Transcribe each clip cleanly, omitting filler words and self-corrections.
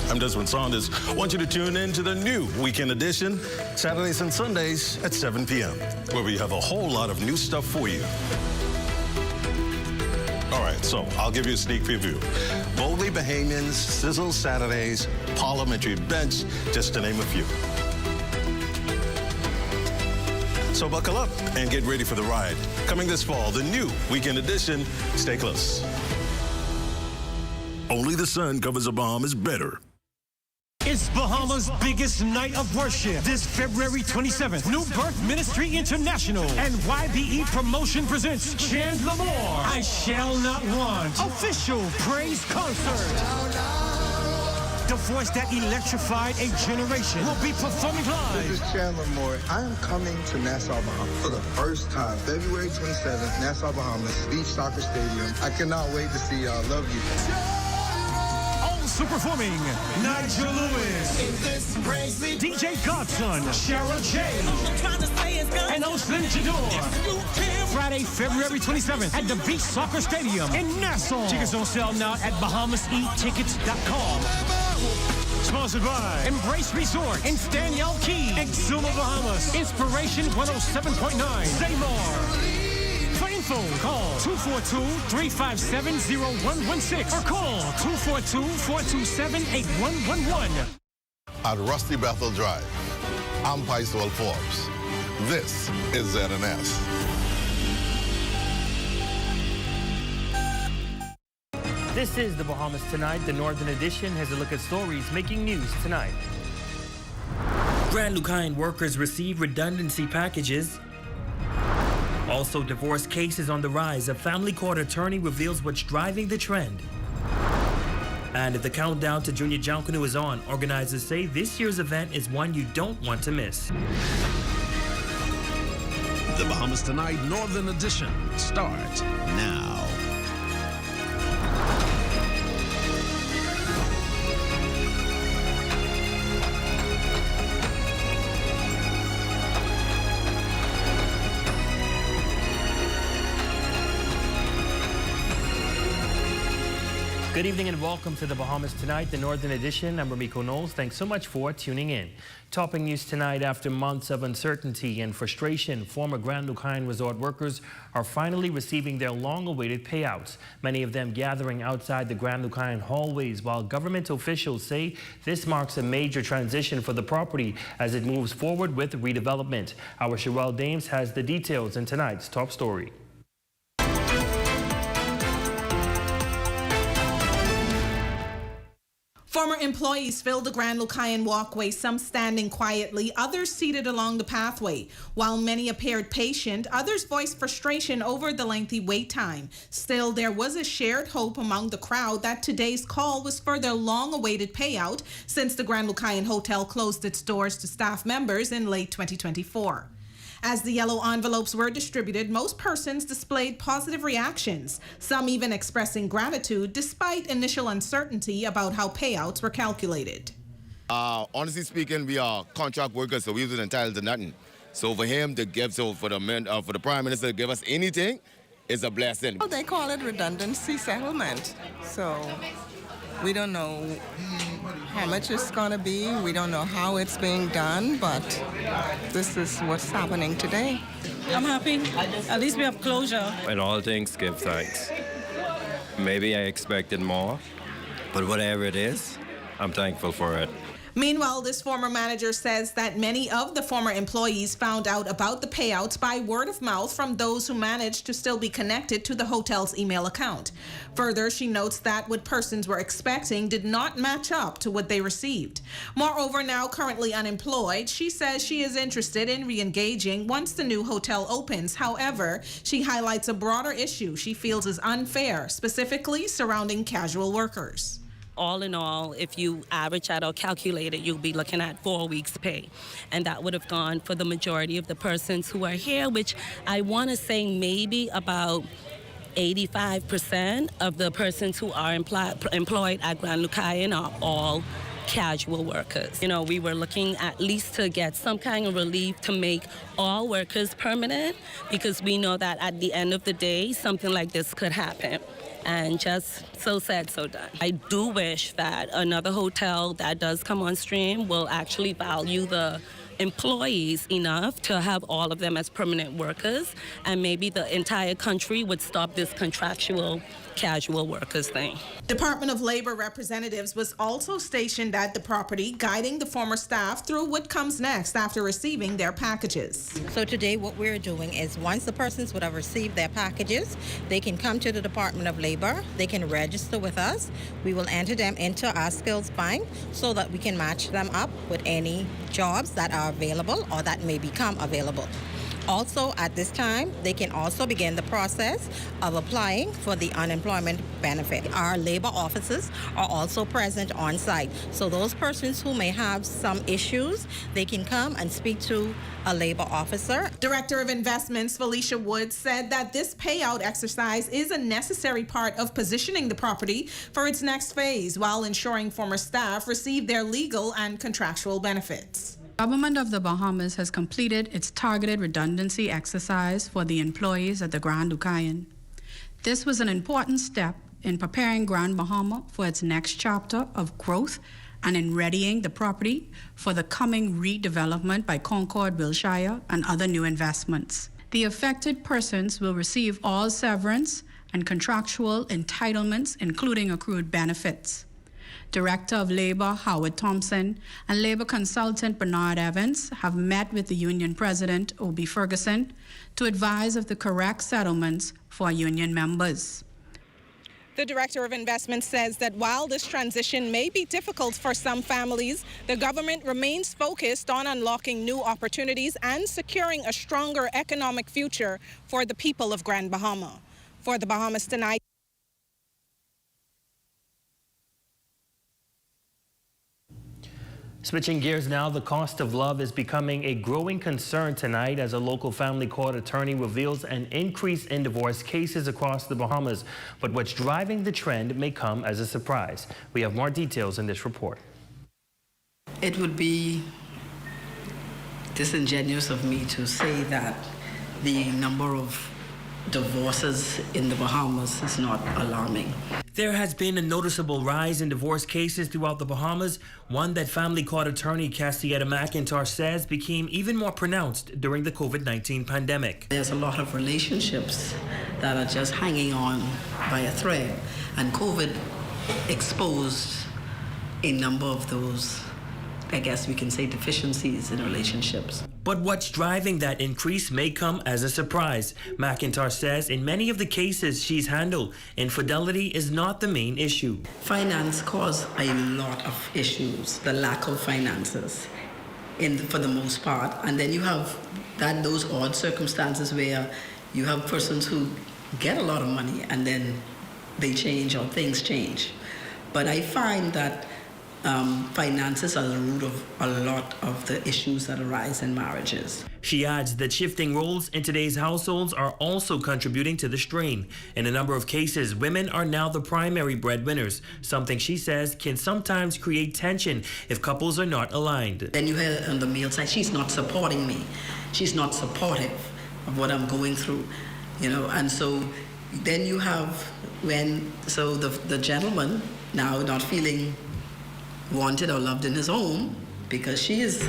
I'm Desmond Saunders. I want you to tune in to the new Weekend Edition, Saturdays and Sundays at 7 p.m., where we have a whole lot of new stuff for you. All right, so I'll give you a sneak preview. Boldly Bahamians, Sizzle Saturdays, Parliamentary Bench, just to name a few. So buckle up and get ready for the ride. Coming this fall, the new Weekend Edition. Stay close. Only the sun covers the Bahamas better. It's Bahamas' biggest night of worship this February 27th. New Birth Ministry International and YBE Promotion presents Chandler Moore, I Shall Not Want, official praise concert. The voice that electrified a generation will be performing live. This is Chandler Moore. I am coming to Nassau, Bahamas for the first time. February 27th, Nassau, Bahamas, Beach Soccer Stadium. I cannot wait to see y'all. Love you. Also performing, Nigel Lewis, DJ Godson, Cheryl J, and Oslin Jador. Friday, February 27th at the Beach Soccer Stadium in Nassau. Tickets on sale now at BahamasEtickets.com. Sponsored by Embrace Resort in Staniel Key, Exuma, Bahamas. Inspiration 107.9, Seymour. For info, call 242-357-0116 or call 242-427-8111. At Rusty Bethel Drive, I'm Paisol Forbes. This is ZNS. This is the Bahamas Tonight. The Northern Edition has a look at stories making news tonight. Grand Lucayan workers receive redundancy packages. Also, divorce cases on the rise. A family court attorney reveals what's driving the trend. And the countdown to Junior Junkanoo is on. Organizers say this year's event is one you don't want to miss. The Bahamas Tonight Northern Edition starts now. Good evening and welcome to the Bahamas Tonight, the Northern Edition. I'm Ramiko Knowles. Thanks so much for tuning in. Topping news tonight, after months of uncertainty and frustration, former Grand Lucayan resort workers are finally receiving their long-awaited payouts, many of them gathering outside the Grand Lucayan hallways, while government officials say this marks a major transition for the property as it moves forward with redevelopment. Our Sherelle Dames has the details in tonight's top story. Former employees filled the Grand Lucayan walkway, some standing quietly, others seated along the pathway. While many appeared patient, others voiced frustration over the lengthy wait time. Still, there was a shared hope among the crowd that today's call was for their long-awaited payout since the Grand Lucayan Hotel closed its doors to staff members in late 2024. As the yellow envelopes were distributed, most persons displayed positive reactions, some even expressing gratitude despite initial uncertainty about how payouts were calculated. Honestly speaking, we are contract workers, so we wasn't entitled to nothing. So for him to give, for the Prime Minister to give us anything is a blessing. Well, they call it redundancy settlement, so we don't know how much it's going to be. We don't know how it's being done, but this is what's happening today. I'm happy. At least we have closure. In all things, give thanks. Maybe I expected more, but whatever it is, I'm thankful for it. Meanwhile, this former manager says that many of the former employees found out about the payouts by word of mouth from those who managed to still be connected to the hotel's email account. Further, she notes that what persons were expecting did not match up to what they received. Moreover, now currently unemployed, she says she is interested in re-engaging once the new hotel opens. However, she highlights a broader issue she feels is unfair, specifically surrounding casual workers. All in all, if you average out or calculate it, you'll be looking at 4 weeks' pay. And that would have gone for the majority of the persons who are here, which I want to say maybe about 85% of the persons who are employed at Grand Lucayan are all casual workers. You know, we were looking at least to get some kind of relief to make all workers permanent, because we know that at the end of the day, something like this could happen. And just so said, so done. I do wish that another hotel that does come on stream will actually value the employees enough to have all of them as permanent workers, and maybe the entire country would stop this contractual casual workers thing. Department of Labor representatives was also stationed at the property, guiding the former staff through what comes next after receiving their packages. So today what we're doing is, once the persons would have received their packages, they can come to the Department of Labor, they can register with us, we will enter them into our skills bank so that we can match them up with any jobs that are available or that may become available. Also, at this time, they can also begin the process of applying for the unemployment benefit. Our labor officers are also present on site. So those persons who may have some issues, they can come and speak to a labor officer. Director of Investments Felicia Woods said that this payout exercise is a necessary part of positioning the property for its next phase, while ensuring former staff receive their legal and contractual benefits. The government of the Bahamas has completed its targeted redundancy exercise for the employees at the Grand Lucayan. This was an important step in preparing Grand Bahama for its next chapter of growth and in readying the property for the coming redevelopment by Concord, Wilshire, and other new investments. The affected persons will receive all severance and contractual entitlements, including accrued benefits. Director of Labor Howard Thompson and Labor Consultant Bernard Evans have met with the Union President, O.B. Ferguson, to advise of the correct settlements for union members. The Director of Investment says that while this transition may be difficult for some families, the government remains focused on unlocking new opportunities and securing a stronger economic future for the people of Grand Bahama. For the Bahamas Tonight. Switching gears now, the cost of love is becoming a growing concern tonight as a local family court attorney reveals an increase in divorce cases across the Bahamas. But what's driving the trend may come as a surprise. We have more details in this report. It would be disingenuous of me to say that the number of divorces in the Bahamas is not alarming. There has been a noticeable rise in divorce cases throughout the Bahamas, one that family court attorney Cassietta McIntosh says became even more pronounced during the COVID-19 pandemic. There's a lot of relationships that are just hanging on by a thread, and COVID exposed a number of those, I guess we can say, deficiencies in relationships. But what's driving that increase may come as a surprise. McIntosh says in many of the cases she's handled, infidelity is not the main issue. Finance causes a lot of issues, the lack of finances for the most part. And then you have those odd circumstances where you have persons who get a lot of money and then they change or things change. But I find that finances are the root of a lot of the issues that arise in marriages. She adds that shifting roles in today's households are also contributing to the strain. In a number of cases, women are now the primary breadwinners, something she says can sometimes create tension if couples are not aligned. Then you hear on the male side, she's not supporting me. She's not supportive of what I'm going through, and so then you have the gentleman now not feeling wanted or loved in his home because she is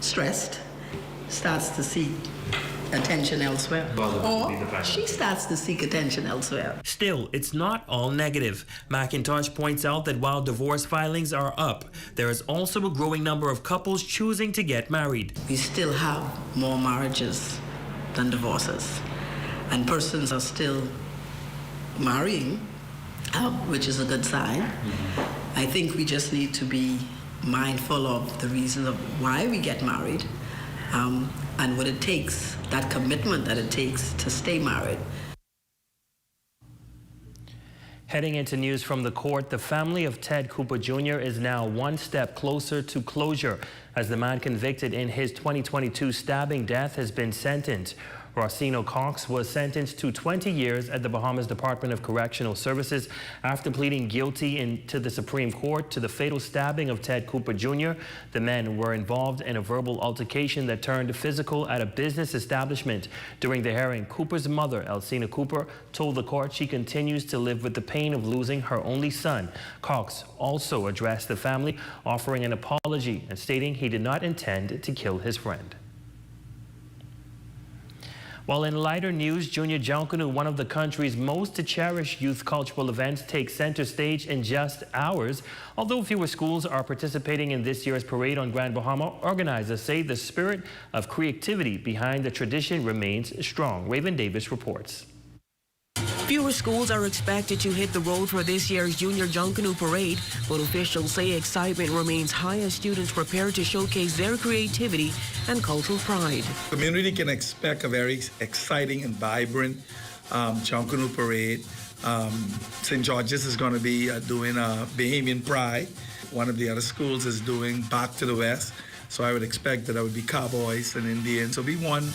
stressed, starts to seek attention elsewhere. Or she starts to seek attention elsewhere. Still, it's not all negative. McIntosh points out that while divorce filings are up, there is also a growing number of couples choosing to get married. We still have more marriages than divorces, and persons are still marrying, which is a good sign. I think we just need to be mindful of the reasons of why we get married and what it takes, that commitment that it takes to stay married. Heading into news from the court, the family of Ted Cooper Jr. is now one step closer to closure as the man convicted in his 2022 stabbing death has been sentenced. Rossino Cox was sentenced to 20 years at the Bahamas Department of Correctional Services after pleading guilty to the Supreme Court to the fatal stabbing of Ted Cooper Jr. The men were involved in a verbal altercation that turned physical at a business establishment. During the hearing, Cooper's mother, Alcina Cooper, told the court she continues to live with the pain of losing her only son. Cox also addressed the family, offering an apology and stating he did not intend to kill his friend. While in lighter news, Junior Junkanoo, one of the country's most cherished youth cultural events, takes center stage in just hours. Although fewer schools are participating in this year's parade on Grand Bahama, organizers say the spirit of creativity behind the tradition remains strong. Raven Davis reports. Fewer schools are expected to hit the road for this year's Junior Junkanoo Parade, but officials say excitement remains high as students prepare to showcase their creativity and cultural pride. The community can expect a very exciting and vibrant Junkanoo Parade. St. George's is going to be doing Bahamian Pride. One of the other schools is doing Back to the West. So I would expect that there would be cowboys and Indians. So we want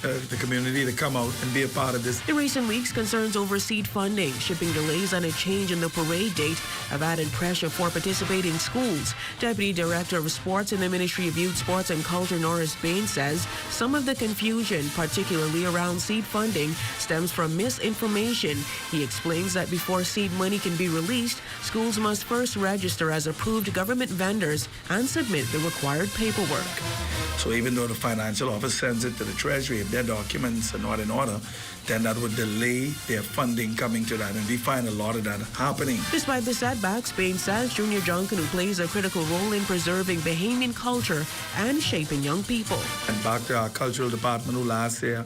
the community to come out and be a part of this. In recent weeks, concerns over seed funding, shipping delays, and a change in the parade date have added pressure for participating schools. Deputy Director of Sports in the Ministry of Youth, Sports and Culture, Norris Bain, says some of the confusion, particularly around seed funding, stems from misinformation. He explains that before seed money can be released, schools must first register as approved government vendors and submit the required paperwork. So even though the financial office sends it to the Treasury, if their documents are not in order, then that would delay their funding coming to that, and we find a lot of that happening. Despite the setbacks, Bain says Junior Junkanoo plays a critical role in preserving Bahamian culture and shaping young people. And back to our cultural department, who last year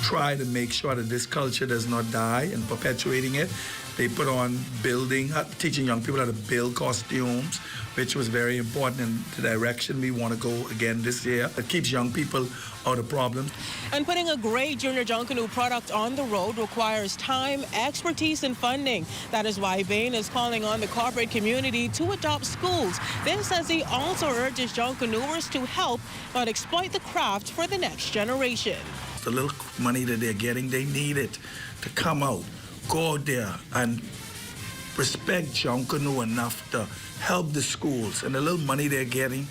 tried to make sure that this culture does not die and perpetuating it. They put on teaching young people how to build costumes, which was very important in the direction we want to go again this year. It keeps young people out of problems. And putting a great Junior Junkanoo product on the road requires time, expertise, and funding. That is why Bain is calling on the corporate community to adopt schools. This as he also urges Junkanooers to help not exploit the craft for the next generation. The little money that they're getting, they need it to come out, go out there and respect Junkanoo enough to help the schools. And the little money they're getting,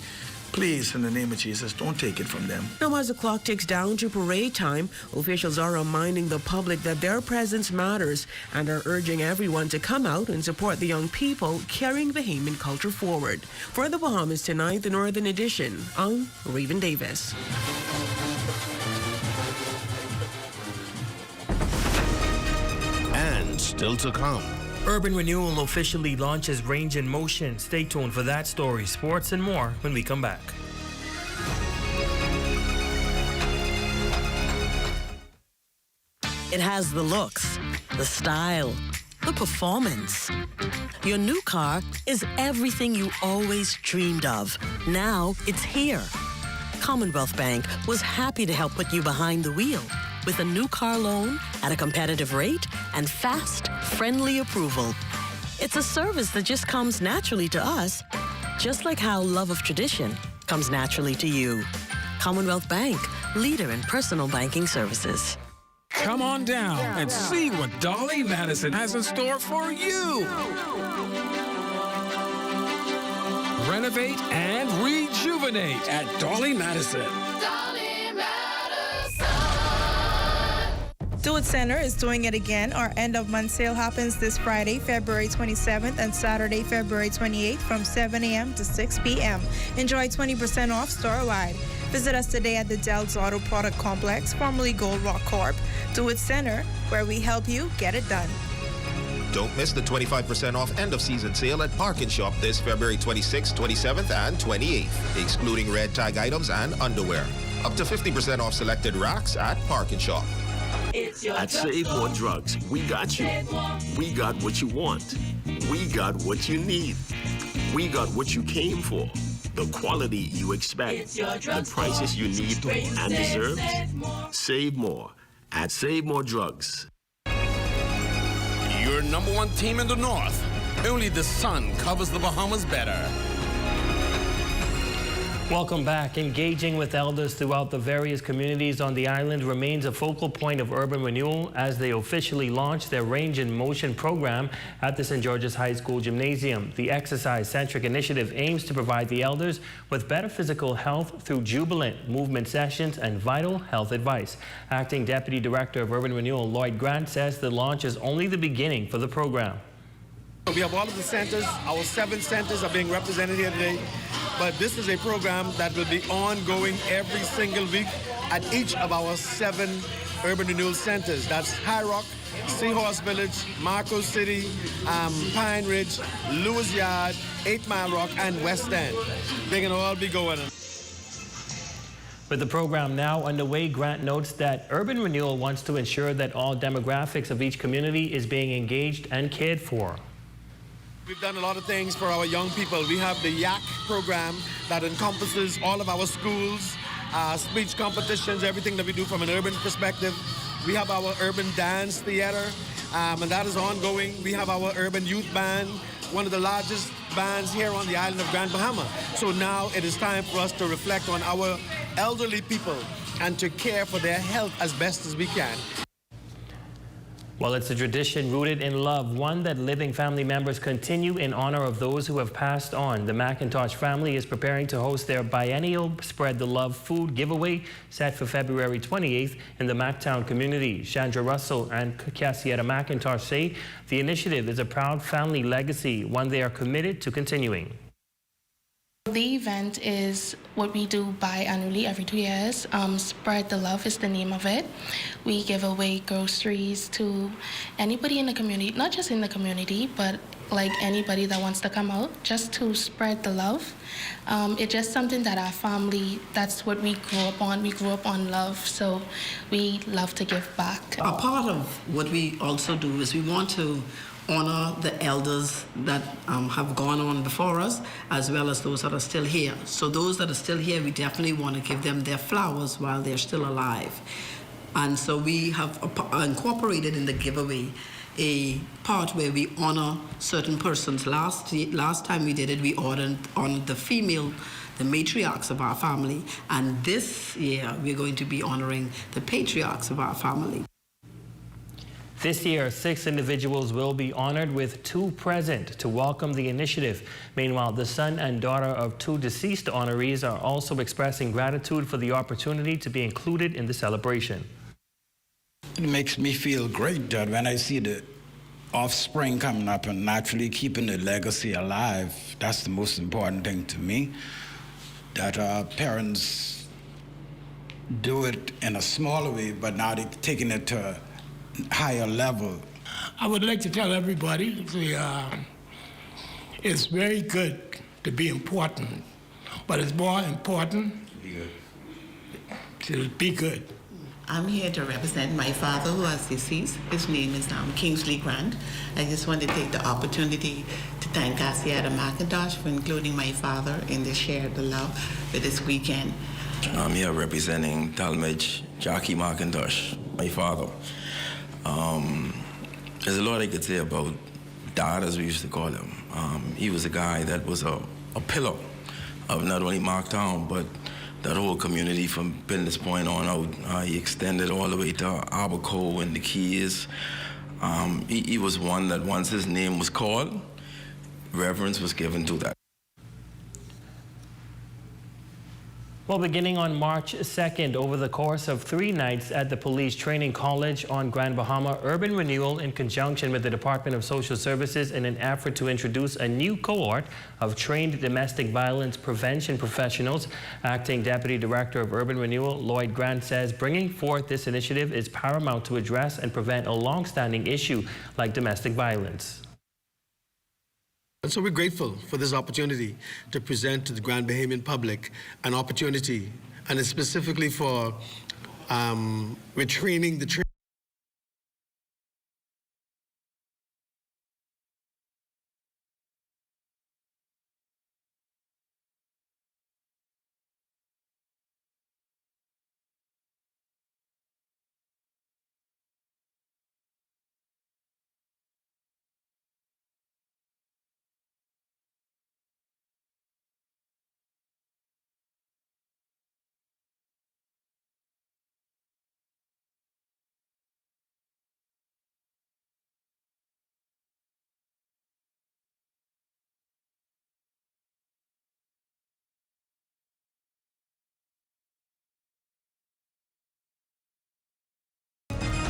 please, in the name of Jesus, don't take it from them. Now, as the clock ticks down to parade time, officials are reminding the public that their presence matters and are urging everyone to come out and support the young people carrying Bahamian culture forward. For the Bahamas Tonight, the Northern Edition, I'm Raven Davis. And still to come. Urban Renewal officially launches Range in Motion. Stay tuned for that story, sports, and more when we come back. It has the looks, the style, the performance. Your new car is everything you always dreamed of. Now it's here. Commonwealth Bank was happy to help put you behind the wheel with a new car loan at a competitive rate and fast, friendly approval. It's a service that just comes naturally to us, just like how love of tradition comes naturally to you. Commonwealth Bank, leader in personal banking services. Come on down and see what Dolly Madison has in store for you. Renovate and rejuvenate at Dolly Madison. Do It Center is doing it again. Our end-of-month sale happens this Friday, February 27th, and Saturday, February 28th from 7 a.m. to 6 p.m. Enjoy 20% off store-wide. Visit us today at the Dell's Auto Product Complex, formerly Gold Rock Corp. Do It Center, where we help you get it done. Don't miss the 25% off end-of-season sale at Park & Shop this February 26th, 27th, and 28th, excluding red tag items and underwear. Up to 50% off selected racks at Park & Shop. At Save More Drugs, we got you. We got what you want. We got what you need. We got what you came for. The quality you expect. The prices you need and deserve. Save more at Save More Drugs. Your number one team in the North. Only the sun covers the Bahamas better. Welcome back. Engaging with elders throughout the various communities on the island remains a focal point of urban renewal as they officially launch their Range in Motion program at the St. George's High School Gymnasium. The exercise-centric initiative aims to provide the elders with better physical health through jubilant movement sessions and vital health advice. Acting Deputy Director of Urban Renewal Lloyd Grant says the launch is only the beginning for the program. We have all of the centers. Our 7 centers are being represented here today. But this is a program that will be ongoing every single week at each of our 7 urban renewal centers. That's High Rock, Seahorse Village, Marco City, Pine Ridge, Lewis Yard, 8 Mile Rock, and West End. They can all be going. With the program now underway, Grant notes that Urban Renewal wants to ensure that all demographics of each community is being engaged and cared for. We've done a lot of things for our young people. We have the YAC program that encompasses all of our schools, speech competitions, everything that we do from an urban perspective. We have our urban dance theater, and that is ongoing. We have our urban youth band, one of the largest bands here on the island of Grand Bahama. So now it is time for us to reflect on our elderly people and to care for their health as best as we can. Well, it's a tradition rooted in love, one that living family members continue in honor of those who have passed on. The McIntosh family is preparing to host their biennial Spread the Love food giveaway set for February 28th in the Mactown community. Chandra Russell and Cassietta McIntosh say the initiative is a proud family legacy, one they are committed to continuing. The event is what we do biannually every 2 years. Spread the Love is the name of it. We give away groceries to anybody in the community, not just in the community, but like anybody that wants to come out, just to spread the love. It's just something that our family, that's what we grew up on. We grew up on love, so we love to give back. A part of what we also do is we want to honor the elders that have gone on before us, as well as those that are still here. So those that are still here, we definitely want to give them their flowers while they're still alive. And so we have incorporated in the giveaway a part where we honor certain persons. Last time we did it, we honored the female, the matriarchs of our family. And this year, we're going to be honoring the patriarchs of our family. This year, 6 individuals will be honored with 2 present to welcome the initiative. Meanwhile, the son and daughter of 2 deceased honorees are also expressing gratitude for the opportunity to be included in the celebration. It makes me feel great that when I see the offspring coming up and actually keeping the legacy alive, that's the most important thing to me, that parents do it in a smaller way, but now they're taking it to a higher level. I would like to tell everybody it's very good to be important, but it's more important to be good. I'm here to represent my father who was deceased. His name is Kingsley Grant. I just want to take the opportunity to thank Cassietta McIntosh for including my father in the Share the Love for this weekend. I'm here representing Talmadge Jackie McIntosh, my father. There's a lot I could say about Dad, as we used to call him. He was a guy that was a pillar of not only Marktown, but that whole community from Business Point on out. He extended all the way to Abaco and the Keys. He was one that once his name was called, reverence was given to that. Well, beginning on March 2nd, over the course of 3 nights at the Police Training College on Grand Bahama, Urban Renewal, in conjunction with the Department of Social Services, in an effort to introduce a new cohort of trained domestic violence prevention professionals. Acting Deputy Director of Urban Renewal, Lloyd Grant, says bringing forth this initiative is paramount to address and prevent a long-standing issue like domestic violence. And so we're grateful for this opportunity to present to the Grand Bahamian public an opportunity, and it's specifically for retraining the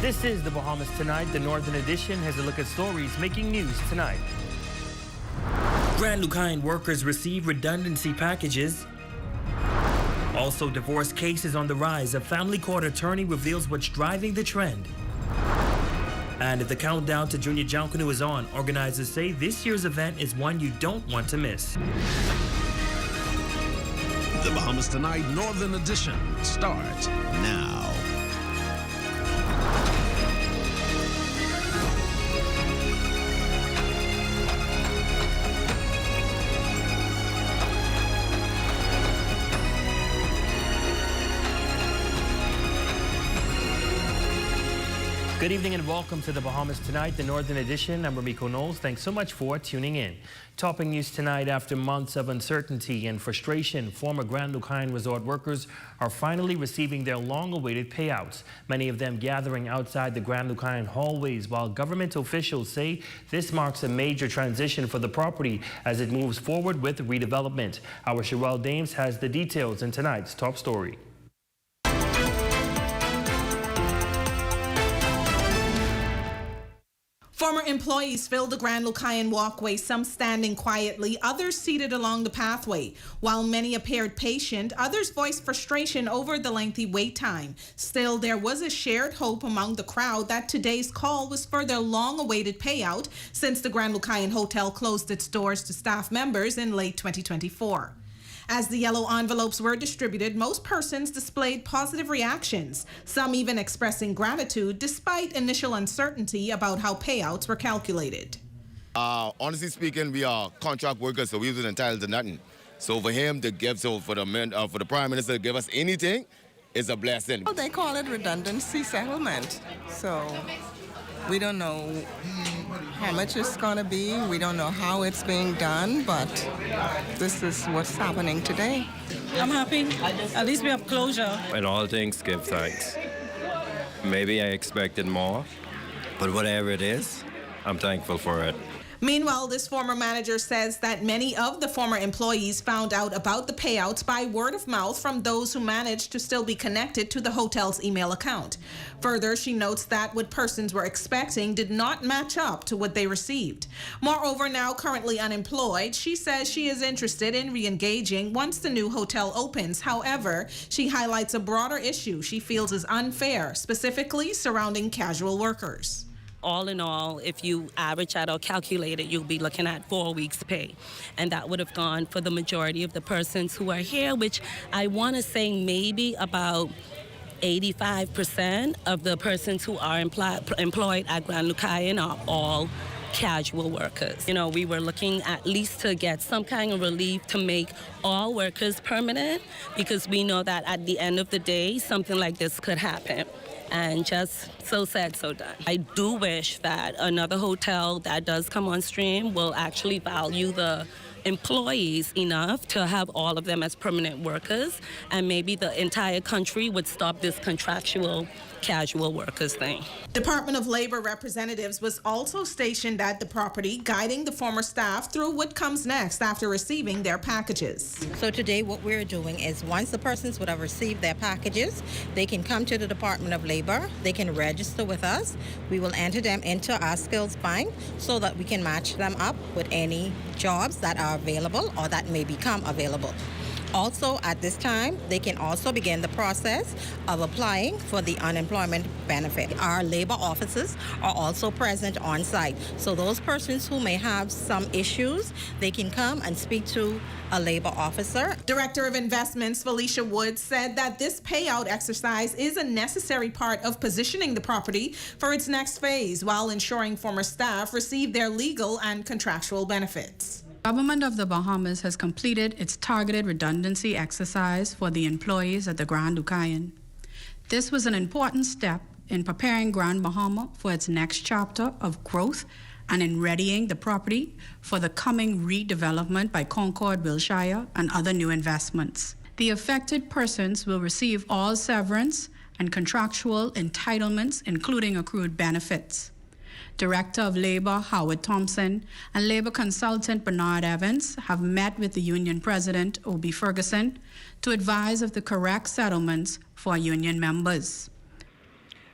This is the Bahamas Tonight. The Northern Edition has a look at stories making news tonight. Grand Lucayan workers receive redundancy packages. Also, divorce cases on the rise. A family court attorney reveals what's driving the trend. And the countdown to Junior Junkanoo is on. Organizers say this year's event is one you don't want to miss. The Bahamas Tonight Northern Edition starts now. Good evening and welcome to the Bahamas Tonight, the Northern Edition. I'm Ramiko Knowles. Thanks so much for tuning in. Topping news tonight, after months of uncertainty and frustration, former Grand Lucayan resort workers are finally receiving their long-awaited payouts, many of them gathering outside the Grand Lucayan hallways, while government officials say this marks a major transition for the property as it moves forward with redevelopment. Our Sherelle Dames has the details in tonight's top story. Former employees filled the Grand Lucayan walkway, some standing quietly, others seated along the pathway. While many appeared patient, others voiced frustration over the lengthy wait time. Still, there was a shared hope among the crowd that today's call was for their long-awaited payout since the Grand Lucayan Hotel closed its doors to staff members in late 2024. As the yellow envelopes were distributed, most persons displayed positive reactions, some even expressing gratitude despite initial uncertainty about how payouts were calculated. Honestly speaking, we are contract workers, so we wasn't entitled to nothing. So for him to give, for the Prime Minister to give us anything, is a blessing. Well, they call it redundancy settlement. So we don't know how much it's going to be. We don't know how it's being done, but this is what's happening today. I'm happy. At least we have closure. In all things, give thanks. Maybe I expected more, but whatever it is, I'm thankful for it. Meanwhile, this former manager says that many of the former employees found out about the payouts by word of mouth from those who managed to still be connected to the hotel's email account. Further, she notes that what persons were expecting did not match up to what they received. Moreover, now currently unemployed, she says she is interested in re-engaging once the new hotel opens. However, she highlights a broader issue she feels is unfair, specifically surrounding casual workers. All in all, if you average out or calculate it, you'll be looking at 4 weeks' pay. And that would have gone for the majority of the persons who are here, which I want to say maybe about 85% of the persons who are employed at Grand Lucayan are all casual workers. You know, we were looking at least to get some kind of relief to make all workers permanent, because we know that at the end of the day, something like this could happen. And just so said, so done. I do wish that another hotel that does come on stream will actually value the employees enough to have all of them as permanent workers, and maybe the entire country would stop this contractual casual workers thing. Department of Labor representatives was also stationed at the property, guiding the former staff through what comes next after receiving their packages. So today what we're doing is once the persons would have received their packages, they can come to the Department of Labor, they can register with us, we will enter them into our skills bank so that we can match them up with any jobs that are available or that may become available. Also, at this time, they can also begin the process of applying for the unemployment benefit. Our labor officers are also present on site. So those persons who may have some issues, they can come and speak to a labor officer. Director of Investments Felicia Woods said that this payout exercise is a necessary part of positioning the property for its next phase while ensuring former staff receive their legal and contractual benefits. Government of the Bahamas has completed its targeted redundancy exercise for the employees at the Grand Lucayan. This was an important step in preparing Grand Bahama for its next chapter of growth and in readying the property for the coming redevelopment by Concord, Wilshire, and other new investments. The affected persons will receive all severance and contractual entitlements, including accrued benefits. Director of Labor Howard Thompson and Labor Consultant Bernard Evans have met with the Union President O.B. Ferguson to advise of the correct settlements for union members.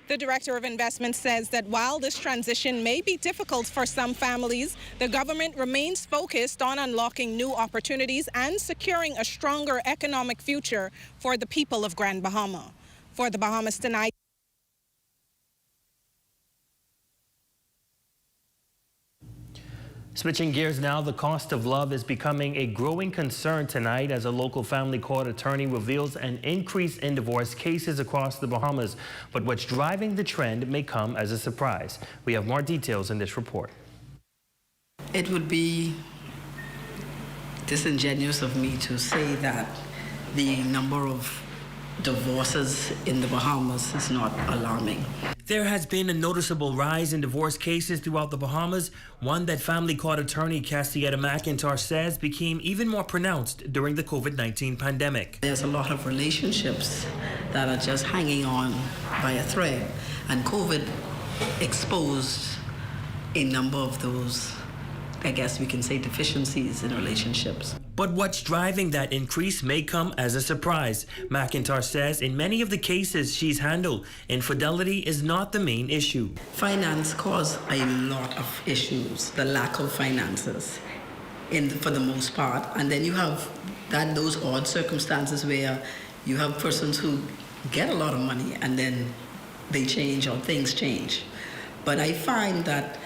The Director of Investment says that while this transition may be difficult for some families, the government remains focused on unlocking new opportunities and securing a stronger economic future for the people of Grand Bahama. For the Bahamas Tonight. Switching gears now, the cost of love is becoming a growing concern tonight as a local family court attorney reveals an increase in divorce cases across the Bahamas. But what's driving the trend may come as a surprise. We have more details in this report. It would be disingenuous of me to say that the number of divorces in the Bahamas is not alarming. There has been a noticeable rise in divorce cases throughout the Bahamas, one that family court attorney Castietta McIntosh says became even more pronounced during the COVID-19 pandemic. There's a lot of relationships that are just hanging on by a thread, and COVID exposed a number of those, I guess we can say, deficiencies in relationships. But what's driving that increase may come as a surprise. McIntosh says in many of the cases she's handled, infidelity is not the main issue. Finance causes a lot of issues, the lack of finances for the most part. And then you have those odd circumstances where you have persons who get a lot of money and then they change or things change. But I find that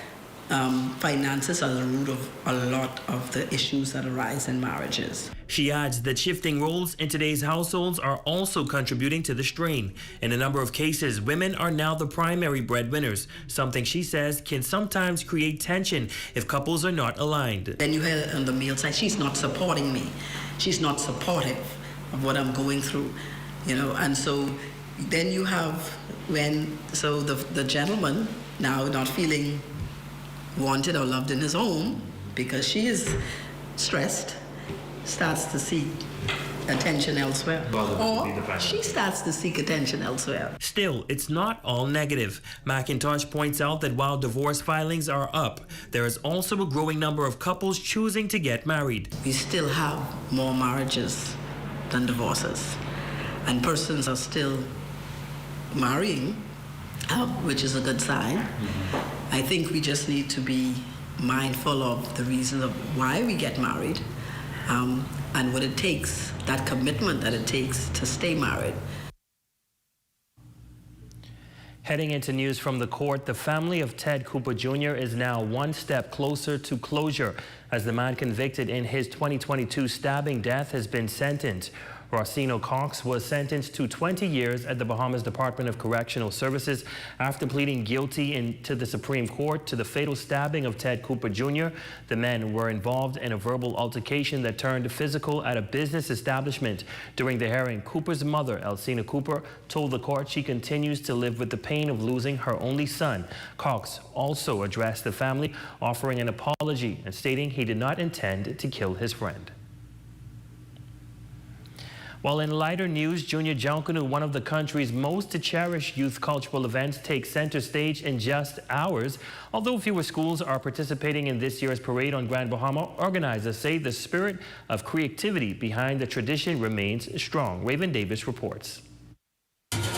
finances are the root of a lot of the issues that arise in marriages. She adds that shifting roles in today's households are also contributing to the strain. In a number of cases, women are now the primary breadwinners, something she says can sometimes create tension if couples are not aligned. Then you hear on the male side, she's not supporting me. She's not supportive of what I'm going through, and so then you have the gentleman now not feeling wanted or loved in his home because she is stressed, starts to seek attention elsewhere, or she starts to seek attention elsewhere. Still, it's not all negative. McIntosh points out that while divorce filings are up, there is also a growing number of couples choosing to get married. We still have more marriages than divorces, and persons are still marrying, which is a good sign. I think we just need to be mindful of the reason of why we get married and what it takes, that commitment that it takes to stay married. Heading into news from the court, the family of Ted Cooper Jr. is now one step closer to closure as the man convicted in his 2022 stabbing death has been sentenced. Rossino Cox was sentenced to 20 years at the Bahamas Department of Correctional Services after pleading guilty to the Supreme Court to the fatal stabbing of Ted Cooper Jr. The men were involved in a verbal altercation that turned physical at a business establishment. During the hearing, Cooper's mother, Elsina Cooper, told the court she continues to live with the pain of losing her only son. Cox also addressed the family, offering an apology and stating he did not intend to kill his friend. While in lighter news, Junior Junkanoo, one of the country's most cherished youth cultural events, takes center stage in just hours. Although fewer schools are participating in this year's parade on Grand Bahama, organizers say the spirit of creativity behind the tradition remains strong. Raven Davis reports.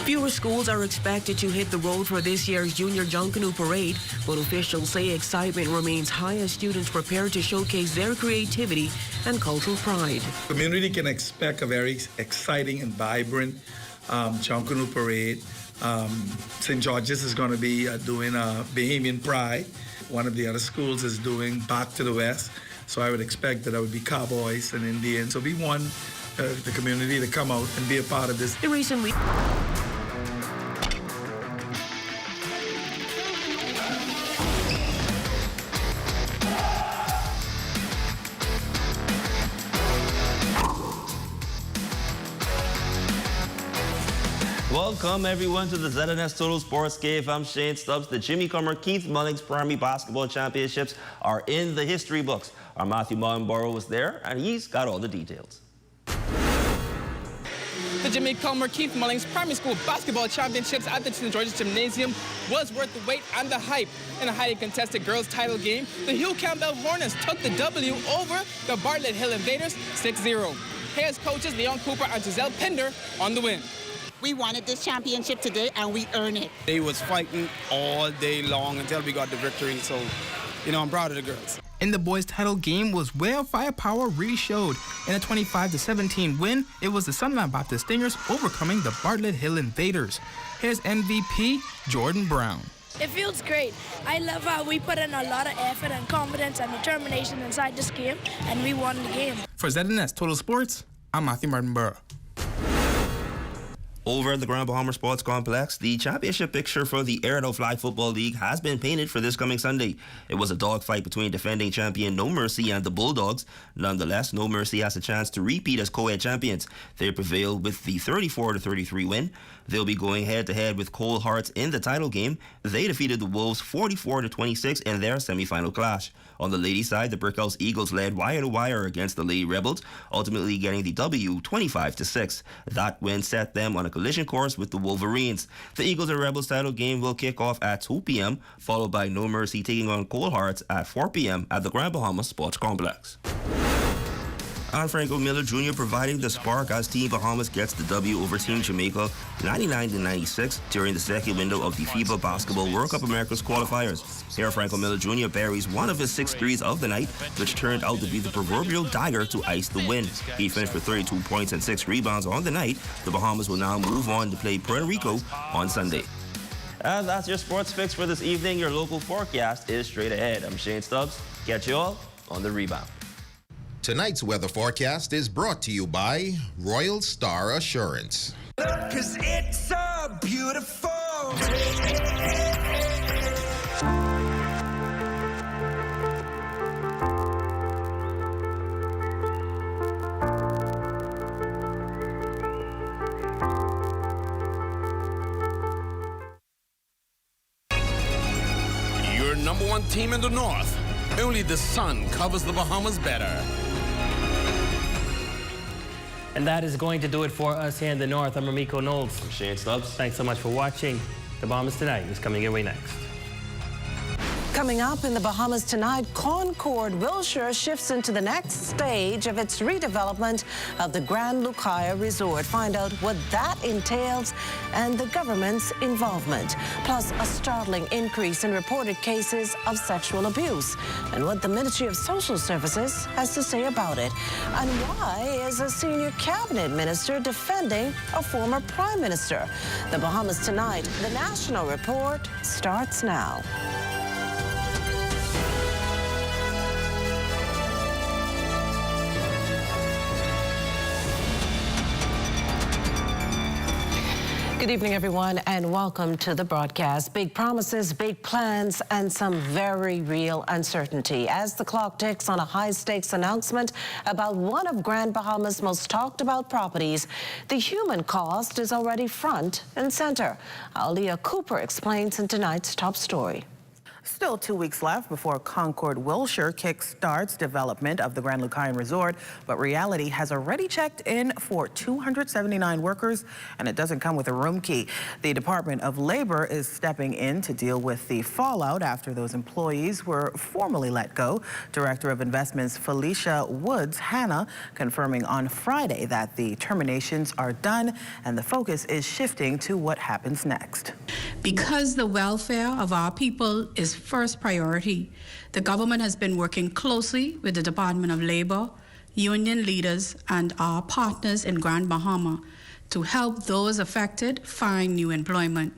Fewer schools are expected to hit the road for this year's Junior Junkanoo Parade, but officials say excitement remains high as students prepare to showcase their creativity and cultural pride. The community can expect a very exciting and vibrant Junkanoo Parade. St. George's is going to be doing Bahamian Pride. One of the other schools is doing Back to the West. So I would expect that there would be cowboys and Indians. So we want the community to come out and be a part of this. The recent week. Welcome everyone to the ZNS Total Sports Cave. I'm Shane Stubbs. The Jimmy Comer Keith Mullings Primary Basketball Championships are in the history books. Our Matthew Mullenborough was there and he's got all the details. The Jimmy Comer Keith Mullings Primary School Basketball Championships at the St. George's Gymnasium was worth the wait and the hype. In a highly contested girls' title game, the Hugh Campbell Hornets took the W over the Bartlett Hill Invaders 6-0. Here's coaches Leon Cooper and Giselle Pinder on the win. We wanted this championship today, and we earned it. They was fighting all day long until we got the victory, so, you know, I'm proud of the girls. In the boys' title game was where firepower really showed. In a 25-17 win, it was the Sunland Baptist Stingers overcoming the Bartlett Hill Invaders. Here's MVP Jordan Brown. It feels great. I love how we put in a lot of effort and confidence and determination inside this game, and we won the game. For ZNS Total Sports, I'm Matthew Martinborough. Over at the Grand Bahama Sports Complex, the championship picture for the Aerial Flag Football League has been painted for this coming Sunday. It was a dogfight between defending champion No Mercy and the Bulldogs. Nonetheless, No Mercy has a chance to repeat as co-ed champions. They prevailed with the 34-33 win. They'll be going head-to-head with Cold Hearts in the title game. They defeated the Wolves 44-26 in their semi-final clash. On the ladies' side, the Brickhouse Eagles led wire-to-wire against the Lady Rebels, ultimately getting the W 25-6. That win set them on a collision course with the Wolverines. The Eagles and Rebels title game will kick off at 2 p.m., followed by No Mercy taking on Cold Hearts at 4 p.m. at the Grand Bahama Sports Complex. And Franco Miller Jr. providing the spark as Team Bahamas gets the W over Team Jamaica 99-96 during the second window of the FIBA Basketball World Cup Americas qualifiers. Here, Franco Miller Jr. buries one of his 6 threes of the night, which turned out to be the proverbial dagger to ice the win. He finished with 32 points and 6 rebounds on the night. The Bahamas will now move on to play Puerto Rico on Sunday. And that's your sports fix for this evening. Your local forecast is straight ahead. I'm Shane Stubbs. Catch you all on The Rebound. Tonight's weather forecast is brought to you by Royal Star Assurance. 'Cause it's so beautiful. Your number one team in the North. Only the sun covers the Bahamas better. And that is going to do it for us here in the North. I'm Ramiko Knowles. I'm Shane Stubbs. Thanks so much for watching. The Bahamas Tonight is coming your way next. Coming up in the Bahamas Tonight, Concord Wilshire shifts into the next stage of its redevelopment of the Grand Lucayan Resort. Find out what that entails and the government's involvement. Plus, a startling increase in reported cases of sexual abuse and what the Ministry of Social Services has to say about it. And why is a senior cabinet minister defending a former prime minister? The Bahamas Tonight, the National Report, starts now. Good evening, everyone, and welcome to the broadcast. Big promises, big plans, and some very real uncertainty as the clock ticks on a high-stakes announcement about one of Grand Bahama's most talked-about properties. The human cost is already front and center. Alia Cooper explains in tonight's top story. Still 2 weeks left before Concord Wilshire kickstarts development of the Grand Lucayan Resort, but reality has already checked in for 279 workers, and it doesn't come with a room key. The Department of Labor is stepping in to deal with the fallout after those employees were formally let go. Director of Investments Felicia Woods Hanna confirming on Friday that the terminations are done and the focus is shifting to what happens next. Because the welfare of our people is first priority, the government has been working closely with the Department of Labor, union leaders, and our partners in Grand Bahama to help those affected find new employment.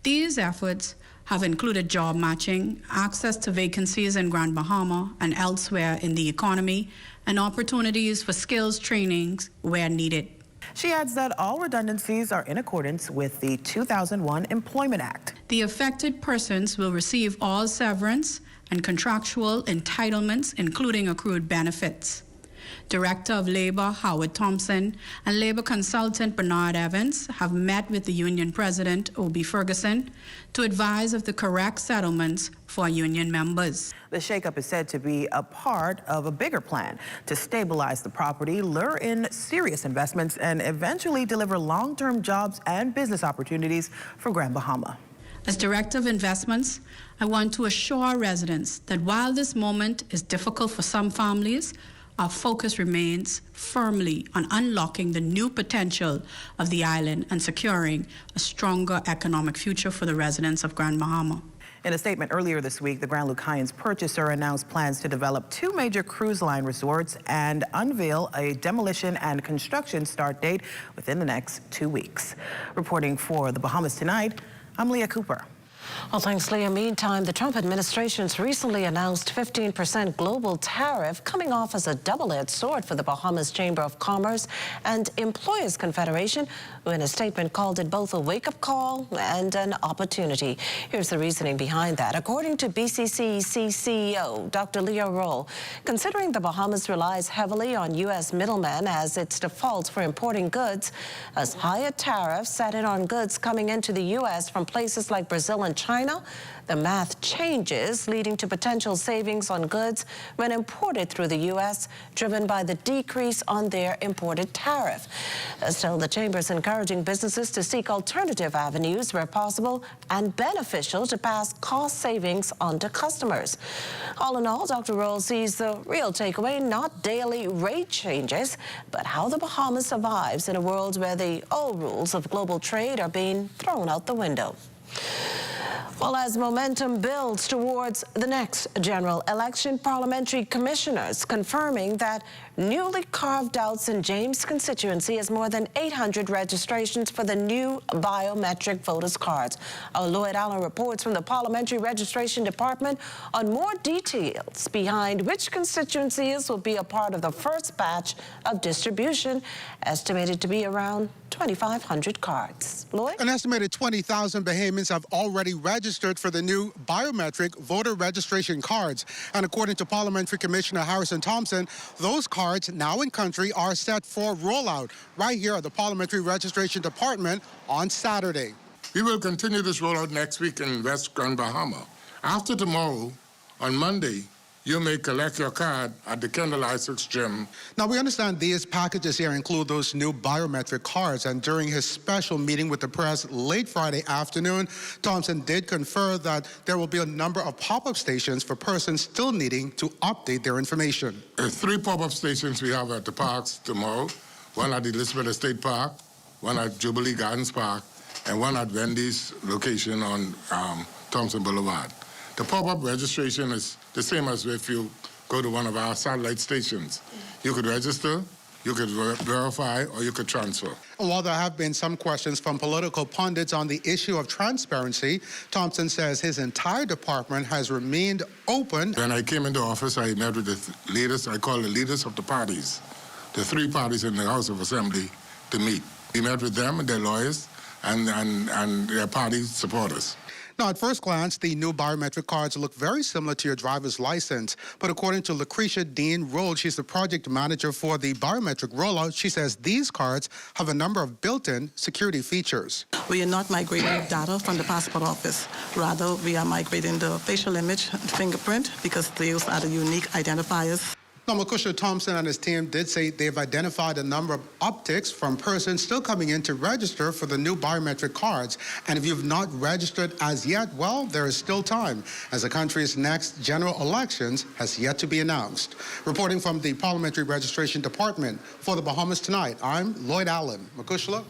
These efforts have included job matching, access to vacancies in Grand Bahama and elsewhere in the economy, and opportunities for skills trainings where needed. She adds that all redundancies are in accordance with the 2001 Employment Act. The affected persons will receive all severance and contractual entitlements, including accrued benefits. Director of Labor Howard Thompson and Labor consultant Bernard Evans have met with the union president, O.B. Ferguson, to advise of the correct settlements for union members. The shakeup is said to be a part of a bigger plan to stabilize the property, lure in serious investments, and eventually deliver long-term jobs and business opportunities for Grand Bahama. As Director of Investments, I want to assure residents that while this moment is difficult for some families, our focus remains firmly on unlocking the new potential of the island and securing a stronger economic future for the residents of Grand Bahama. In a statement earlier this week, the Grand Lucayan's purchaser announced plans to develop 2 major cruise line resorts and unveil a demolition and construction start date within the next 2 weeks. Reporting for the Bahamas Tonight, I'm Leah Cooper. Well, thanks, Leah. Meantime, the Trump administration's recently announced 15% global tariff coming off as a double-edged sword for the Bahamas Chamber of Commerce and Employers Confederation, who in a statement called it both a wake-up call and an opportunity. Here's the reasoning behind that. According to BCCC CEO Dr. Leo Roll, considering the Bahamas relies heavily on U.S. middlemen as its default for importing goods, as higher tariffs set in on goods coming into the U.S. from places like Brazil and China, the math changes, leading to potential savings on goods when imported through the U.S., driven by the decrease on their imported tariff. Still, the Chamber is encouraging businesses to seek alternative avenues where possible and beneficial to pass cost savings on to customers. All in all, Dr. Roll sees the real takeaway not daily rate changes, but how the Bahamas survives in a world where the old rules of global trade are being thrown out the window. Well, as momentum builds towards the next general election, parliamentary commissioners confirming that newly carved out St. James constituency has more than 800 registrations for the new biometric voters cards. Our Lloyd Allen reports from the Parliamentary Registration Department on more details behind which constituencies will be a part of the first batch of distribution, estimated to be around 2,500 cards. Lloyd? An estimated 20,000 Bahamians have already registered for the new biometric voter registration cards. And according to Parliamentary Commissioner Harrison Thompson, those cards now in country are set for rollout right here at the Parliamentary Registration Department on Saturday. We will continue this rollout next week in West Grand Bahama. After tomorrow, on Monday, you may collect your card at the Kendall Isaacs Gym. Now, we understand these packages here include those new biometric cards, and during his special meeting with the press late Friday afternoon, Thompson did confer that there will be a number of pop-up stations for persons still needing to update their information. 3 pop-up stations we have at the parks tomorrow, one at the Elizabeth Estate Park, one at Jubilee Gardens Park, and one at Wendy's location on Thompson Boulevard. The pop-up registration is the same as if you go to one of our satellite stations. You could register, you could verify, or you could transfer. While there have been some questions from political pundits on the issue of transparency, Thompson says his entire department has remained open. When I came into office, I met with the leaders, I call the leaders of the parties, the 3 parties in the House of Assembly, to meet. We met with them and their lawyers and their party supporters. Now, at first glance, the new biometric cards look very similar to your driver's license. But according to Lucretia Dean Roll, she's the project manager for the biometric rollout, she says these cards have a number of built-in security features. We are not migrating data from the passport office. Rather, we are migrating the facial image and fingerprint because those are the unique identifiers. Now, Makusha Thompson and his team did say they've identified a number of upticks from persons still coming in to register for the new biometric cards. And if you've not registered as yet, well, there is still time, as the country's next general elections has yet to be announced. Reporting from the Parliamentary Registration Department for the Bahamas Tonight, I'm Lloyd Allen. Makushla?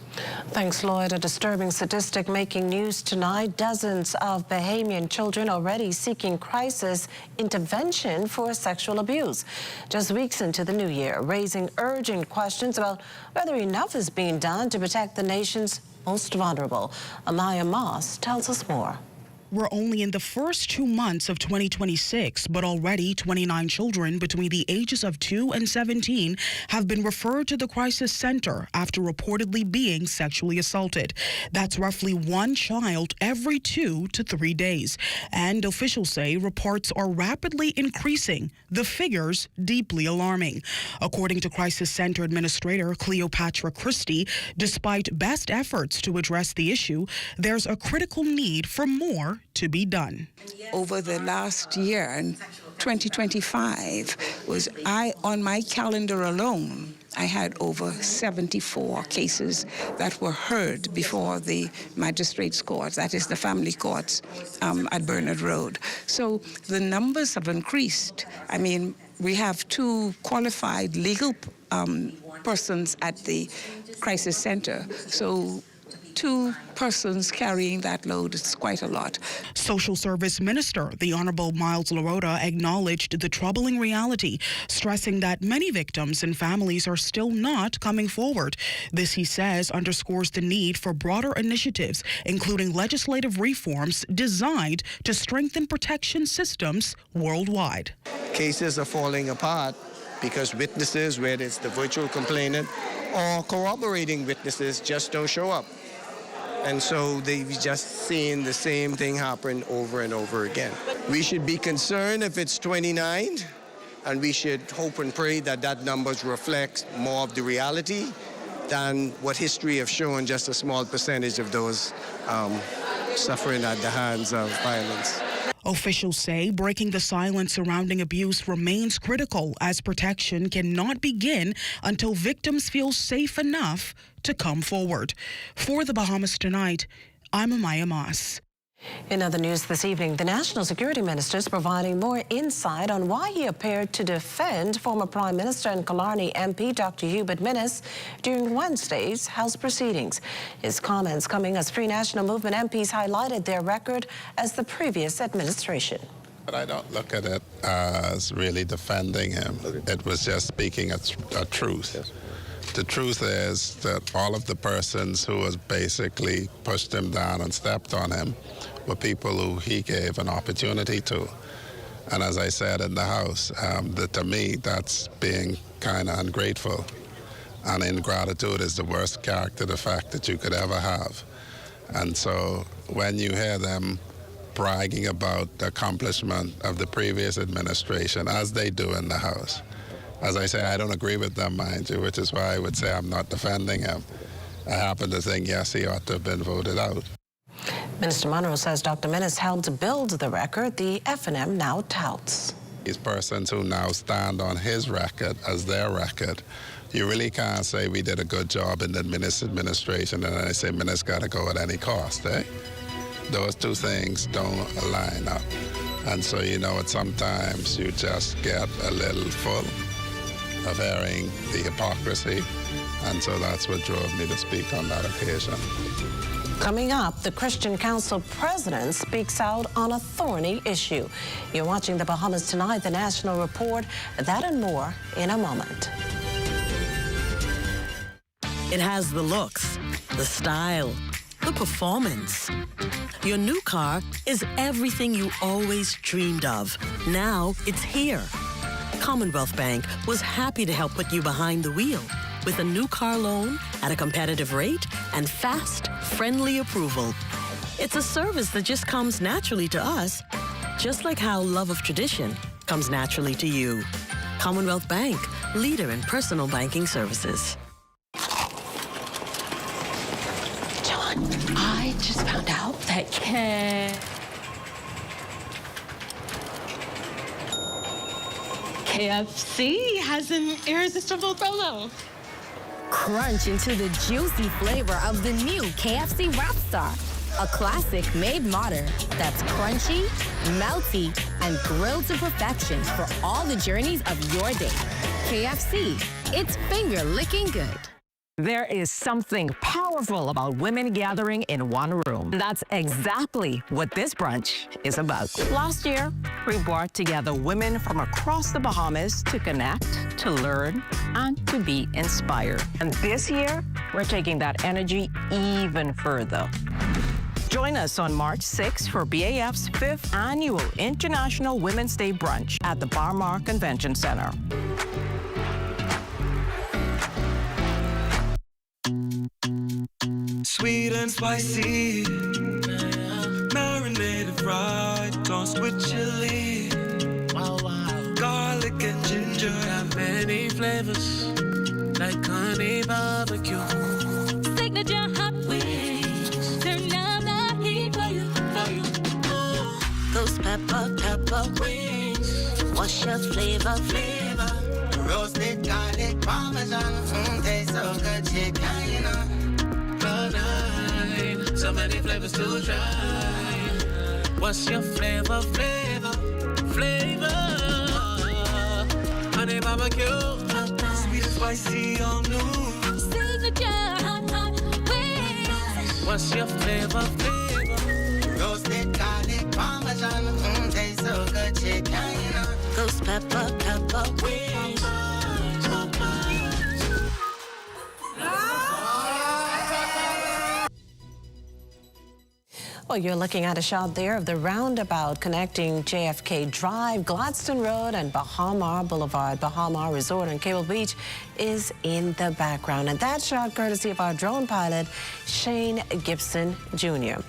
Thanks, Lloyd. A disturbing statistic making news tonight. Dozens of Bahamian children already seeking crisis intervention for sexual abuse. Just weeks into the new year, raising urgent questions about whether enough is being done to protect the nation's most vulnerable. Amaya Moss tells us more. We're only in the first 2 months of 2026, but already 29 children between the ages of 2 and 17 have been referred to the crisis center after reportedly being sexually assaulted. That's roughly 1 child every 2 to 3 days. And officials say reports are rapidly increasing, the figures deeply alarming. According to Crisis Center Administrator Cleopatra Christie, despite best efforts to address the issue, there's a critical need for more to be done. Over the last year, in 2025, on my calendar alone, I had over 74 cases that were heard before the magistrates' courts, that is the family courts at Bernard Road. So the numbers have increased. I mean, we have 2 qualified legal persons at the crisis center. So 2 persons carrying that load is quite a lot. Social Service Minister, the Honorable Miles Larota, acknowledged the troubling reality, stressing that many victims and families are still not coming forward. This, he says, underscores the need for broader initiatives, including legislative reforms designed to strengthen protection systems worldwide. Cases are falling apart because witnesses, whether it's the virtual complainant or corroborating witnesses, just don't show up. And so they've just seen the same thing happen over and over again. We should be concerned if it's 29, and we should hope and pray that that numbers reflect more of the reality than what history have shown, just a small percentage of those suffering at the hands of violence. Officials say breaking the silence surrounding abuse remains critical, as protection cannot begin until victims feel safe enough to come forward. For the Bahamas Tonight, I'm Amaya Moss. In other news this evening, the National Security Minister is providing more insight on why he appeared to defend former Prime Minister and Killarney MP Dr. Hubert Minnis during Wednesday's House proceedings. His comments coming as Free National Movement MPs highlighted their record as the previous administration. But I don't look at it as really defending him. It was just speaking a truth. Yes. The truth is that all of the persons who has basically pushed him down and stepped on him were people who he gave an opportunity to. And as I said in the House, to me, that's being kind of ungrateful. And ingratitude is the worst character defect that you could ever have. And so when you hear them bragging about the accomplishment of the previous administration, as they do in the House, as I say, I don't agree with them, mind you, which is why I would say I'm not defending him. I happen to think, yes, he ought to have been voted out. Minister Monroe says Dr. Minnis helped build the record the FNM now touts. These persons who now stand on his record as their record, you really can't say we did a good job in the Minnis administration and then I say Minnis got to go at any cost, eh? Those two things don't align up. And so, you know, sometimes you just get a little full of airing the hypocrisy, and so that's what drove me to speak on that occasion. Coming up, the Christian Council president speaks out on a thorny issue. You're watching the Bahamas Tonight, the National Report. That and more in a moment. It has the looks, the style, the performance. Your new car is everything you always dreamed of. Now it's here. Commonwealth Bank was happy to help put you behind the wheel with a new car loan at a competitive rate and fast, friendly approval. It's a service that just comes naturally to us, just like how love of tradition comes naturally to you. Commonwealth Bank, leader in personal banking services. John, I just found out that KFC has an irresistible promo. Crunch into the juicy flavor of the new KFC Wrap Star, a classic made modern that's crunchy, melty, and grilled to perfection for all the journeys of your day. KFC, it's finger-licking good. There is something powerful about women gathering in one room. That's exactly what this brunch is about. Last year, we brought together women from across the Bahamas to connect, to learn, and to be inspired. And this year, we're taking that energy even further. Join us on March 6th for BAF's 5th Annual International Women's Day Brunch at the Bar Mar Convention Center. Sweet and spicy, marinated right, tossed with chili. Wow, wow. Garlic and ginger have many flavors, like honey barbecue. Signature hot wings, turn up the heat for you. Those pepper wings, what's your flavor? Roasted garlic parmesan, tastes so good, chicken, you know. So many flavors to try. What's your flavor? spicy, all new. Signature hot, hot wings. What's your flavor? Roasted garlic parmesan, tastes so good, chicken. Ghost pepper wings. Well, you're looking at a shot there of the roundabout connecting JFK Drive, Gladstone Road, and Bahamar Boulevard. Bahamar Resort on Cable Beach is in the background. And that shot courtesy of our drone pilot, Shane Gibson Jr.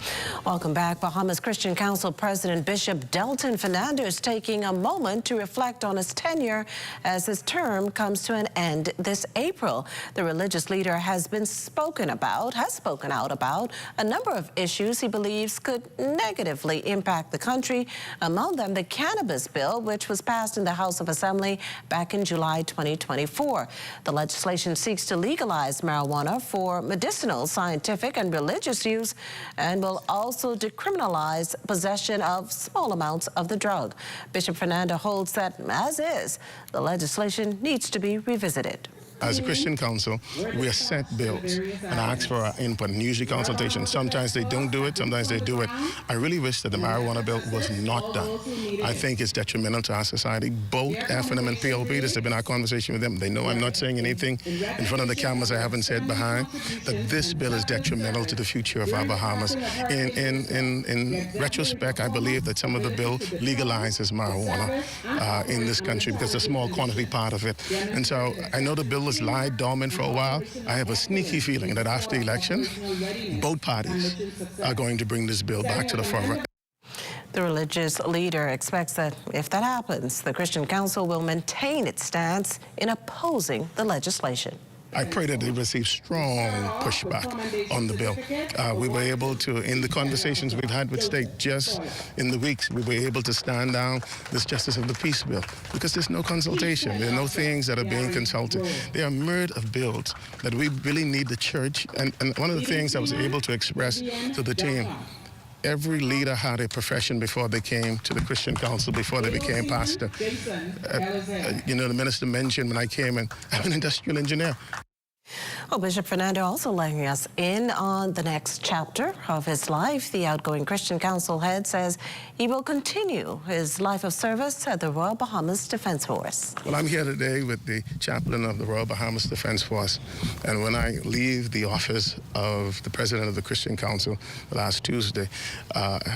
Welcome back. Bahamas Christian Council President Bishop Delton Fernandez taking a moment to reflect on his tenure as his term comes to an end this April. The religious leader has spoken out about a number of issues he believes could negatively impact the country, among them the cannabis bill, which was passed in the House of Assembly back in July 2024. The legislation seeks to legalize marijuana for medicinal, scientific, and religious use, and will also decriminalize possession of small amounts of the drug. Bishop Fernando holds that, as is, the legislation needs to be revisited. As a Christian council, we are sent bills and ask for our input and usually consultation. Sometimes they don't do it, sometimes they do it. I really wish that the marijuana bill was not done. I think it's detrimental to our society. Both FNM and PLP, this has been our conversation with them. They know I'm not saying anything in front of the cameras I haven't said behind, that this bill is detrimental to the future of our Bahamas. In retrospect, I believe that some of the bill legalizes marijuana in this country because the small quantity part of it. And so I know the bill has lied dormant for a while. I have a sneaky feeling that after the election, both parties are going to bring this bill back to the forefront. The religious leader expects that if that happens, the Christian Council will maintain its stance in opposing the legislation. I pray that they receive strong pushback on the bill. We were able to, in the conversations we've had with state just in the weeks, we were able to stand down this Justice of the Peace bill because there's no consultation. There are no things that are being consulted. There are myriad of bills that we really need the church. And one of the things I was able to express to the team, every leader had a profession before they came to the Christian Council, before they became pastor. The minister mentioned when I came in, I'm an industrial engineer. Well, Bishop Fernando also letting us in on the next chapter of his life. The outgoing Christian Council head says he will continue his life of service at the Royal Bahamas Defense Force. Well, I'm here today with the chaplain of the Royal Bahamas Defense Force. And when I leave the office of the president of the Christian Council last Tuesday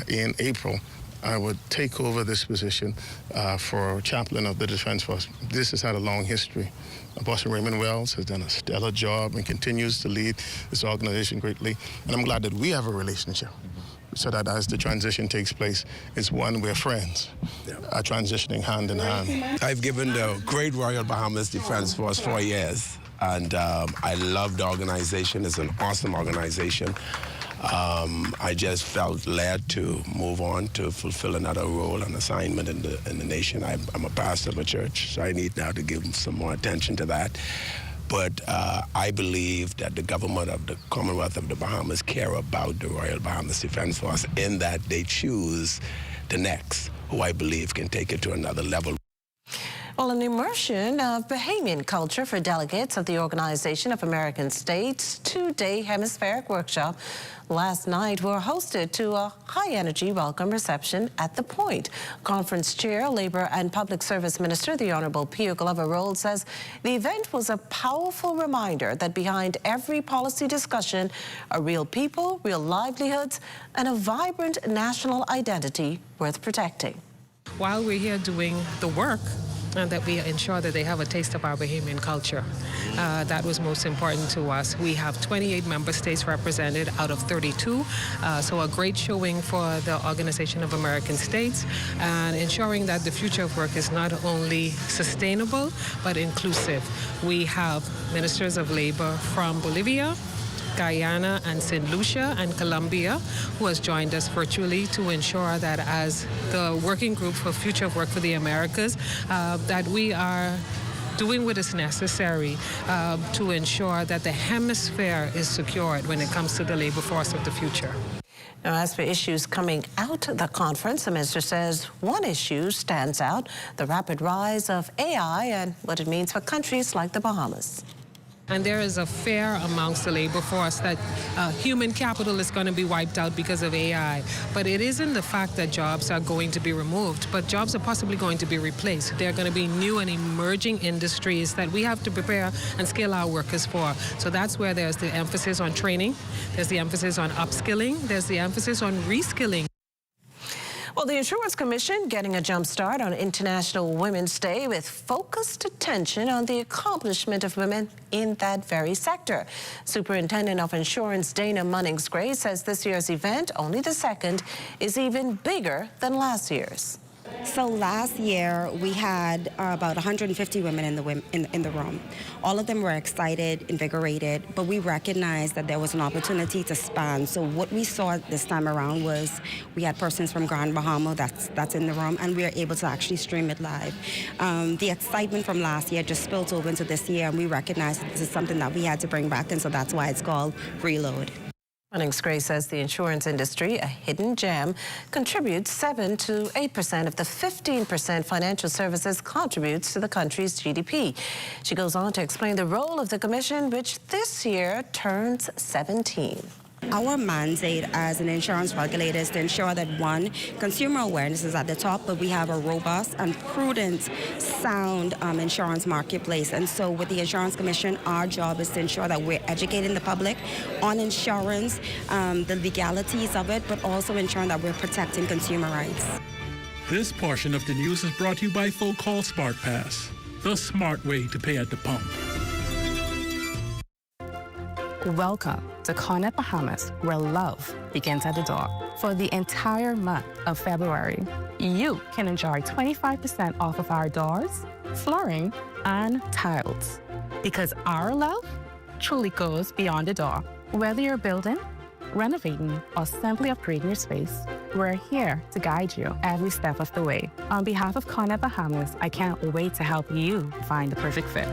in April, I would take over this position for chaplain of the Defense Force. This has had a long history. Apostle Raymond Wells has done a stellar job and continues to lead this organization greatly. And I'm glad that we have a relationship so that as the transition takes place, it's one where friends are transitioning hand in hand. I've given the great Royal Bahamas Defense Force 4 years, and I love the organization. It's an awesome organization. I just felt led to move on to fulfill another role and assignment in the nation. I'm a pastor of a church, so I need now to give some more attention to that. But I believe that the government of the Commonwealth of the Bahamas care about the Royal Bahamas Defense Force in that they choose the next, who I believe can take it to another level. Well, an immersion of Bahamian culture for delegates of the Organization of American States two-day hemispheric workshop last night were hosted to a high-energy welcome reception at the Point. Conference Chair, Labor and Public Service Minister, the Honorable Pio Glover-Roll, says the event was a powerful reminder that behind every policy discussion are real people, real livelihoods, and a vibrant national identity worth protecting. While we're here doing the work, and that we ensure that they have a taste of our Bahamian culture. That was most important to us. We have 28 member states represented out of 32, so a great showing for the Organization of American States, and ensuring that the future of work is not only sustainable, but inclusive. We have ministers of labor from Bolivia, Guyana and St. Lucia and Colombia, who has joined us virtually to ensure that as the working group for future of work for the Americas, that we are doing what is necessary to ensure that the hemisphere is secured when it comes to the labor force of the future. Now, as for issues coming out of the conference, the minister says one issue stands out: the rapid rise of AI and what it means for countries like the Bahamas. And there is a fear amongst the labor force that human capital is going to be wiped out because of AI. But it isn't the fact that jobs are going to be removed, but jobs are possibly going to be replaced. There are going to be new and emerging industries that we have to prepare and skill our workers for. So that's where there's the emphasis on training, there's the emphasis on upskilling, there's the emphasis on reskilling. Well, the Insurance Commission getting a jump start on International Women's Day with focused attention on the accomplishment of women in that very sector. Superintendent of Insurance Dana Munnings-Gray says this year's event, only the second, is even bigger than last year's. So last year we had about 150 women in the room. All of them were excited, invigorated, but we recognized that there was an opportunity to span. So what we saw this time around was we had persons from Grand Bahama that's in the room, and we were able to actually stream it live. The excitement from last year just spilled over into this year, and we recognized that this is something that we had to bring back, and so that's why it's called Reload. Munnings-Gray says the insurance industry, a hidden gem, contributes 7 to 8% of the 15% financial services contributes to the country's GDP. She goes on to explain the role of the commission, which this year turns 17. Our mandate as an insurance regulator is to ensure that, one, consumer awareness is at the top, but we have a robust and prudent, sound insurance marketplace. And so with the Insurance Commission, our job is to ensure that we're educating the public on insurance, the legalities of it, but also ensuring that we're protecting consumer rights. This portion of the news is brought to you by Full Call Smart Pass, the smart way to pay at the pump. Welcome to Cornet Bahamas, where love begins at the door. For the entire month of February, you can enjoy 25% off of our doors, flooring, and tiles. Because our love truly goes beyond the door. Whether you're building, renovating, or simply upgrading your space, we're here to guide you every step of the way. On behalf of Cornet Bahamas, I can't wait to help you find the perfect fit.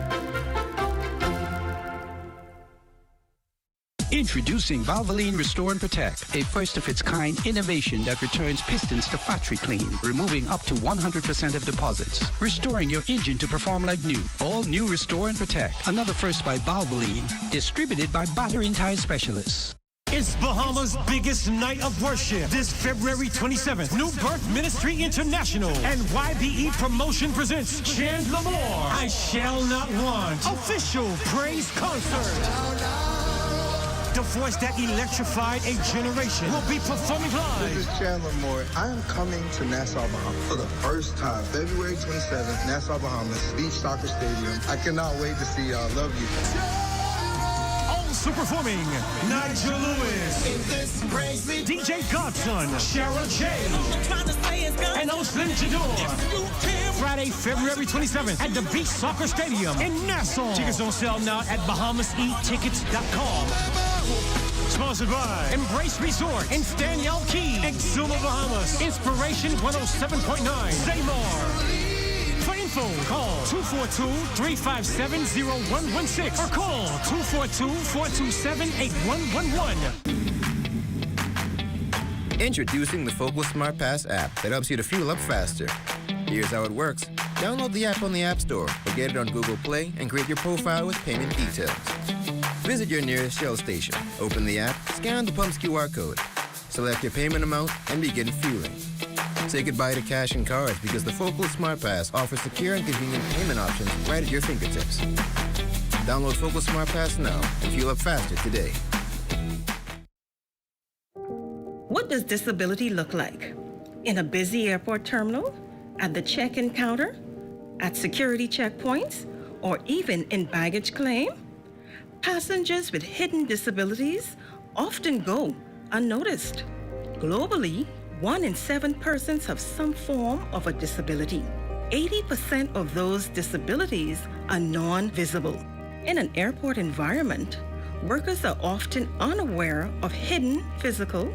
Introducing Valvoline Restore and Protect, a first-of-its-kind innovation that returns pistons to factory clean, removing up to 100% of deposits, restoring your engine to perform like new. All new Restore and Protect, another first by Valvoline, distributed by Battery and Tire Specialists. It's Bahamas' biggest night of worship this February 27th. New Birth Ministry International and YBE Promotion presents Chandler Moore, I Shall Not Want, official praise concert. The voice that electrified a generation will be performing live. This is Chandler Moore. I am coming to Nassau, Bahamas for the first time. February 27th, Nassau, Bahamas, Beach Soccer Stadium. I cannot wait to see y'all. Love you. Also performing, Nigel Lewis, DJ Godson, Cheryl J, and Oslin Jador. Friday, February 27th at the Beach Soccer Stadium in Nassau. Tickets on sale now at BahamasEtickets.com. Sponsored by Embrace Resort in Staniel Key, Exuma, Bahamas. Inspiration 107.9. Seymour. For info, call 242-357-0116 or call 242-427-8111. Introducing the Focal Smart Pass app that helps you to fuel up faster. Here's how it works. Download the app on the App Store or get it on Google Play and create your profile with payment details. Visit your nearest Shell station. Open the app, scan the pump's QR code, select your payment amount, and begin fueling. Say goodbye to cash and cards because the Focal Smart Pass offers secure and convenient payment options right at your fingertips. Download Focal Smart Pass now and fuel up faster today. What does disability look like? In a busy airport terminal? At the check-in counter? At security checkpoints? Or even in baggage claim? Passengers with hidden disabilities often go unnoticed. Globally, 1 in 7 persons have some form of a disability. 80% of those disabilities are non-visible. In an airport environment, workers are often unaware of hidden physical,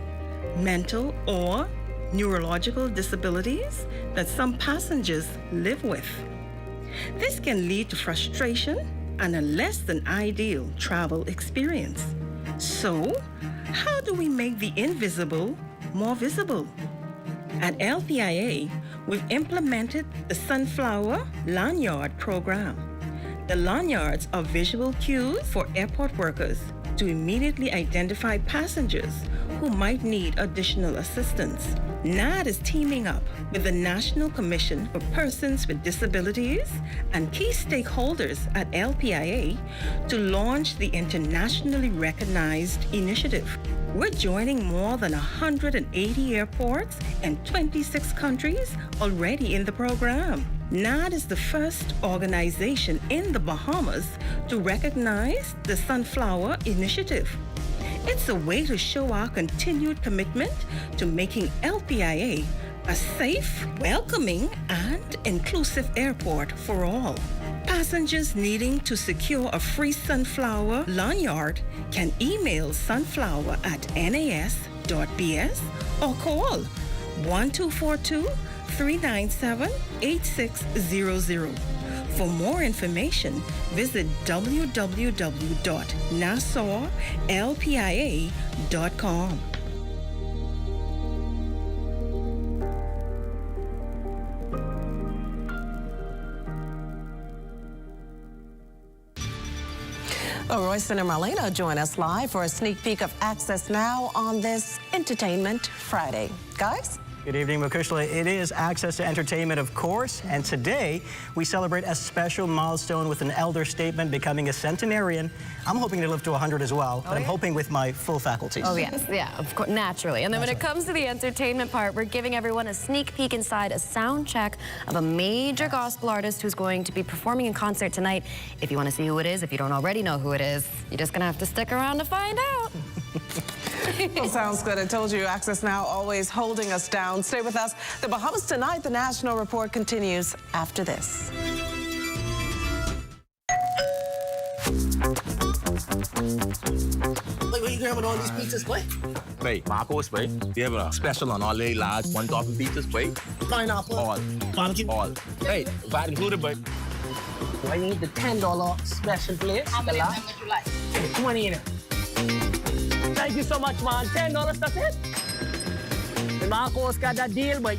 mental, or neurological disabilities that some passengers live with. This can lead to frustration and a less than ideal travel experience. So, How do we make the invisible more visible? At LPIA, we've implemented the Sunflower Lanyard program. The lanyards are visual cues for airport workers to immediately identify passengers who might need additional assistance. NAD is teaming up with the National Commission for Persons with Disabilities and key stakeholders at LPIA to launch the internationally recognized initiative. We're joining more than 180 airports and 26 countries already in the program. NAD is the first organization in the Bahamas to recognize the Sunflower Initiative. It's a way to show our continued commitment to making LPIA a safe, welcoming, and inclusive airport for all. Passengers needing to secure a free Sunflower lanyard can email sunflower@nas.bs or call 1242-397-8600. For more information, visit www.nassauLPIA.com. Royston and Marlena join us live for a sneak peek of Access Now on this Entertainment Friday. Guys? Good evening, Makushla. It is Access to Entertainment, of course, and today we celebrate a special milestone with an elder statement becoming a centenarian. I'm hoping to live to 100 as well, but I'm hoping with my full faculties. Oh, yes, yeah, of course, naturally. And then when it comes to the entertainment part, we're giving everyone a sneak peek inside a sound check of a major gospel artist who's going to be performing in concert tonight. If you want to see who it is, if you don't already know who it is, you're just going to have to stick around to find out. Well, sounds good. I told you, Access Now always holding us down. Stay with us. The Bahamas Tonight, the National Report continues after this. Wait, what you grabbing all these pizzas, boy? Wait, Marcos, wait. We have a special on all the large one-topping pizzas, wait. Pineapple. All. Barbecue. All. Wait, VAT included, but. I need the $10 special plate. How many would you like? 20 in it. Thank you so much, man. $10, that's it? The Marcos got that deal, but...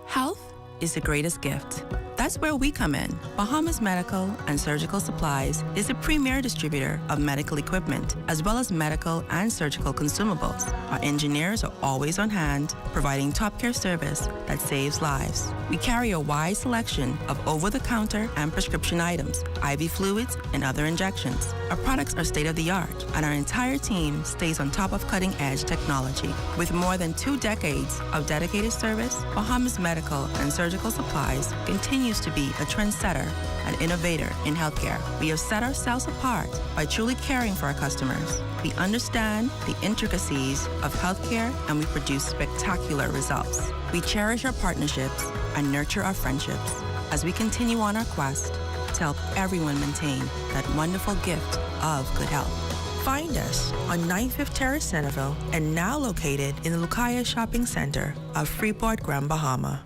Health is the greatest gift. That's where we come in. Bahamas Medical and Surgical Supplies is a premier distributor of medical equipment, as well as medical and surgical consumables. Our engineers are always on hand, providing top care service that saves lives. We carry a wide selection of over-the-counter and prescription items, IV fluids, and other injections. Our products are state-of-the-art, and our entire team stays on top of cutting-edge technology. With more than 2 decades of dedicated service, Bahamas Medical and Surgical Supplies continues to be a trendsetter and innovator in healthcare. We have set ourselves apart by truly caring for our customers. We understand the intricacies of healthcare, and we produce spectacular results. We cherish our partnerships and nurture our friendships as we continue on our quest to help everyone maintain that wonderful gift of good health. Find us on 95th Terrace, Centerville, and now located in the Lucayan Shopping Center of Freeport, Grand Bahama.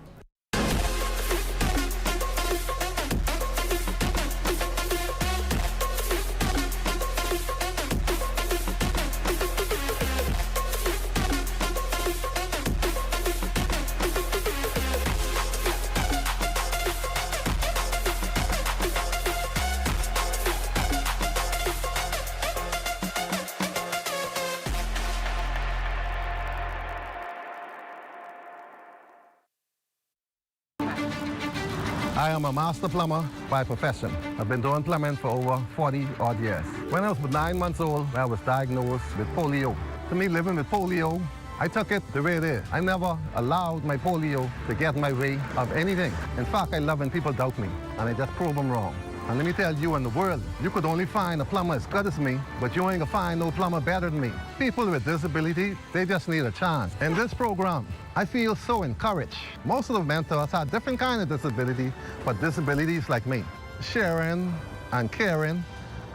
I am a master plumber by profession. I've been doing plumbing for over 40-odd years. When I was 9 months old, I was diagnosed with polio. To me, living with polio, I took it the way it is. I never allowed my polio to get in my way of anything. In fact, I love when people doubt me, and I just prove them wrong. And let me tell you, in the world, you could only find a plumber as good as me, but you ain't gonna find no plumber better than me. People with disability, they just need a chance. In this program, I feel so encouraged. Most of the mentors have different kind of disability, but disabilities like me. Sharing and caring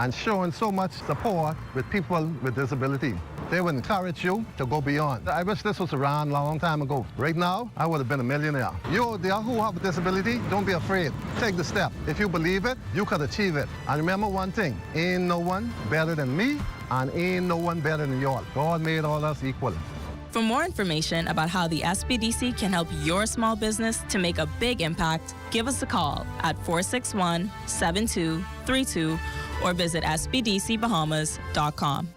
and showing so much support with people with disability. They would encourage you to go beyond. I wish this was around a long time ago. Right now, I would have been a millionaire. You out there who have a disability, don't be afraid. Take the step. If you believe it, you could achieve it. And remember one thing, ain't no one better than me, and ain't no one better than y'all. God made all us equal. For more information about how the SBDC can help your small business to make a big impact, give us a call at 461-7232 or visit sbdcbahamas.com.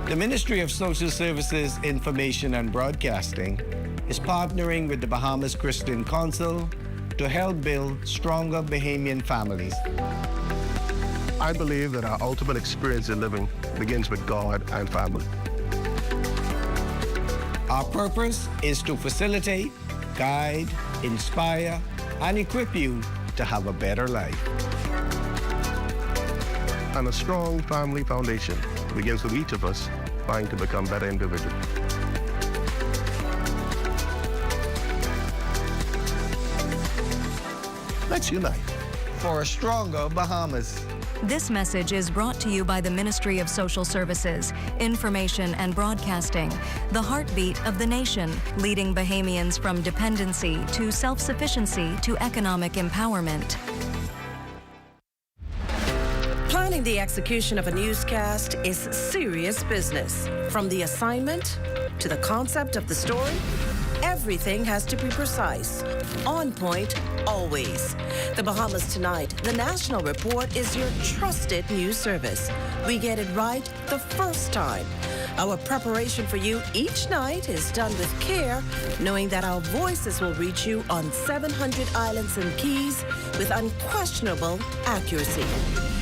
The Ministry of Social Services, Information and Broadcasting is partnering with the Bahamas Christian Council to help build stronger Bahamian families. I believe that our ultimate experience in living begins with God and family. Our purpose is to facilitate, guide, inspire, and equip you to have a better life. And a strong family foundation begins with each of us trying to become better individuals. Let's unite for a stronger Bahamas. This message is brought to you by the Ministry of Social Services, Information and Broadcasting, the heartbeat of the nation, leading Bahamians from dependency to self-sufficiency to economic empowerment. Planning the execution of a newscast is serious business. From the assignment to the concept of the story, everything has to be precise, on point, always. The Bahamas Tonight, the National Report, is your trusted news service. We get it right the first time. Our preparation for you each night is done with care, knowing that our voices will reach you on 700 islands and keys with unquestionable accuracy.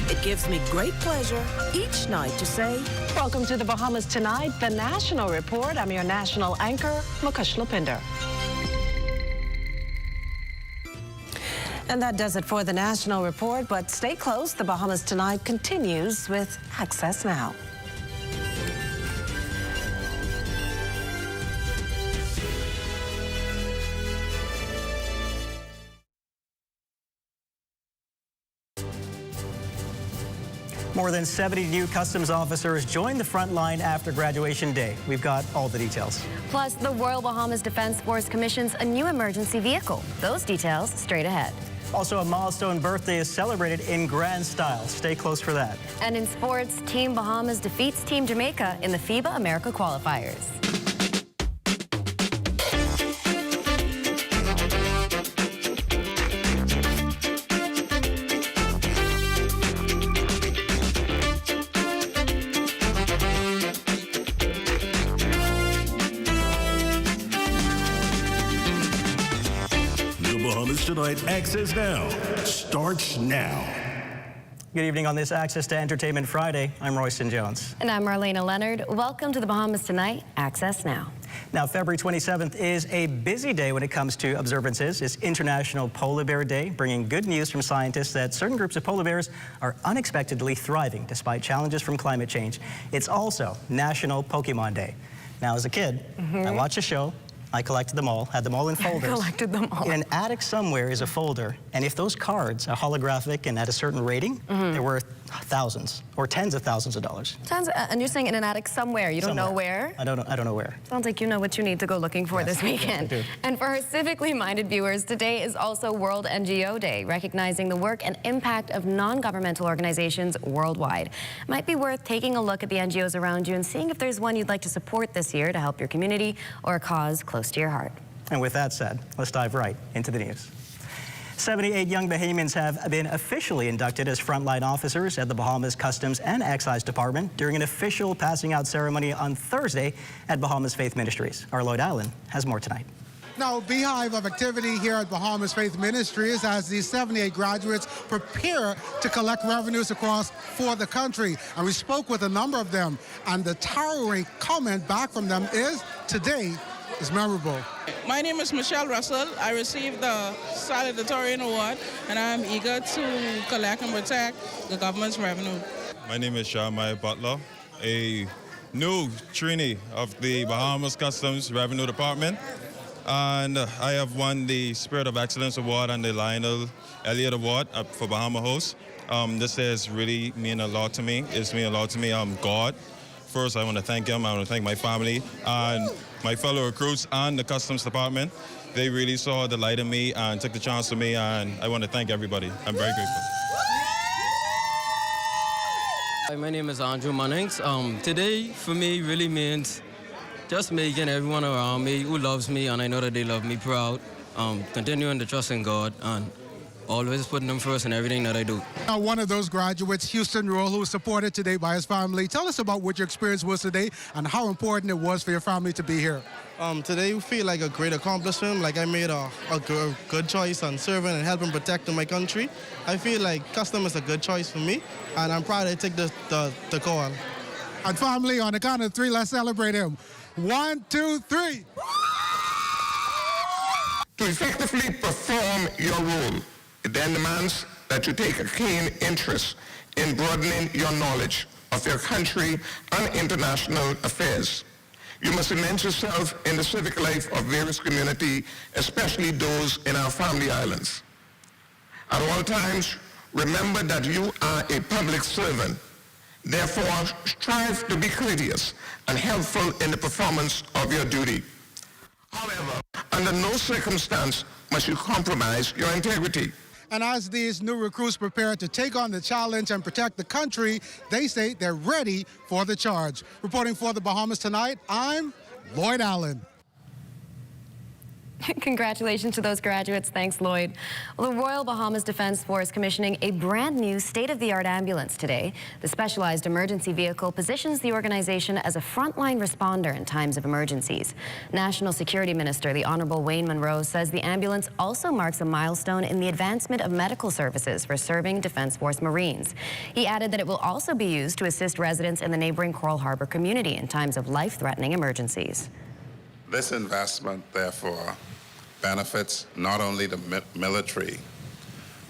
It gives me great pleasure each night to say, welcome to the Bahamas Tonight, the National Report. I'm your national anchor, Mukesh Lupinder. And that does it for the National Report, but stay close. The Bahamas Tonight continues with Access Now. More than 70 new customs officers joined the front line after graduation day. We've got all the details. Plus, the Royal Bahamas Defense Force commissions a new emergency vehicle. Those details straight ahead. Also, a milestone birthday is celebrated in grand style. Stay close for that. And in sports, Team Bahamas defeats Team Jamaica in the FIBA America qualifiers. Tonight, Access Now starts now. Good evening on this Access to Entertainment Friday. I'm Royston Jones. And I'm Marlena Leonard. Welcome to the Bahamas Tonight, Access Now. Now, February 27th is a busy day when it comes to observances. It's International Polar Bear Day, bringing good news from scientists that certain groups of polar bears are unexpectedly thriving despite challenges from climate change. It's also National Pokemon Day. Now, as a kid, I watched a show. I collected them all, had them all in folders. Collected them all. In an attic somewhere is a folder, and if those cards are holographic and at a certain rating, they're worth thousands or tens of thousands of dollars. And you're saying in an attic somewhere. You don't know where? I don't know where. Sounds like you know what you need to go looking for this weekend. I do. And for our civically minded viewers, today is also World NGO Day, recognizing the work and impact of non-governmental organizations worldwide. Might be worth taking a look at the NGOs around you and seeing if there's one you'd like to support this year to help your community or a cause close to your heart. And with that said, let's dive right into the news. 78 young Bahamians have been officially inducted as frontline officers at the Bahamas Customs and Excise Department during an official passing out ceremony on Thursday at Bahamas Faith Ministries. Our Lloyd Allen has more tonight. Now, a beehive of activity here at Bahamas Faith Ministries as these 78 graduates prepare to collect revenues for the country. And we spoke with a number of them, and the towering comment back from them is, today is memorable. My name is Michelle Russell. I received the Salutatorian Award, and I'm eager to collect and protect the government's revenue. My name is Shamai Butler, a new trainee of the Bahamas Customs Revenue Department. And I have won the Spirit of Excellence Award and the Lionel Elliott Award for Bahama Host. This has really mean a lot to me. It's mean a lot to me. God. First, I want to thank him. I want to thank my family and my fellow recruits and the Customs Department. They really saw the light in me and took the chance to me, and I want to thank everybody. I'm very grateful. Hi, my name is Andrew Mannings. Today, for me, really means just making everyone around me who loves me, and I know that they love me, proud. Continuing to trust in God and always putting them first in everything that I do. Now, one of those graduates, Houston Roll, who was supported today by his family. Tell us about what your experience was today and how important it was for your family to be here. Today, we feel like a great accomplishment. Like I made a good choice on serving and helping protecting my country. I feel like Custom is a good choice for me, and I'm proud to take the call. And family, on the count of three, let's celebrate him. 1, 2, 3. To effectively perform your role, it then demands that you take a keen interest in broadening your knowledge of your country and international affairs. You must immerse yourself in the civic life of various communities, especially those in our family islands. At all times, remember that you are a public servant. Therefore, strive to be courteous and helpful in the performance of your duty. However, under no circumstance must you compromise your integrity. And as these new recruits prepare to take on the challenge and protect the country, they say they're ready for the charge. Reporting for the Bahamas Tonight, I'm Lloyd Allen. Congratulations to those graduates. Thanks, Lloyd. Well, the Royal Bahamas Defense Force commissioning a brand new state-of-the-art ambulance today. The specialized emergency vehicle positions the organization as a frontline responder in times of emergencies. National Security Minister, the Honorable Wayne Monroe, says the ambulance also marks a milestone in the advancement of medical services for serving Defense Force Marines. He added that it will also be used to assist residents in the neighboring Coral Harbor community in times of life-threatening emergencies. This investment, therefore, benefits not only the military,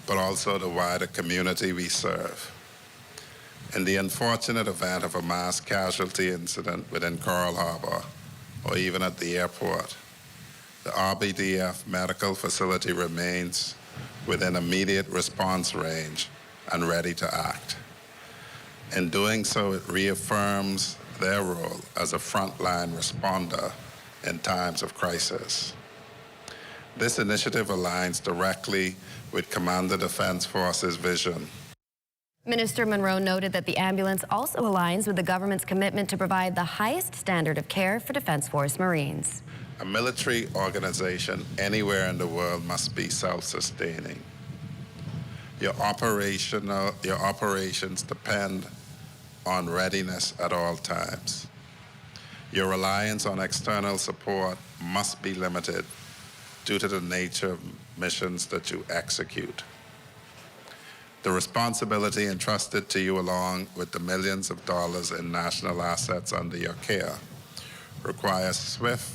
but also the wider community we serve. In the unfortunate event of a mass casualty incident within Coral Harbor, or even at the airport, the RBDF medical facility remains within immediate response range and ready to act. In doing so, it reaffirms their role as a frontline responder in times of crisis. This initiative aligns directly with Commander Defense Force's vision. Minister Monroe noted that the ambulance also aligns with the government's commitment to provide the highest standard of care for Defense Force Marines. A military organization anywhere in the world must be self-sustaining. Your operations depend on readiness at all times. Your reliance on external support must be limited due to the nature of missions that you execute. The responsibility entrusted to you, along with the millions of dollars in national assets under your care, requires swift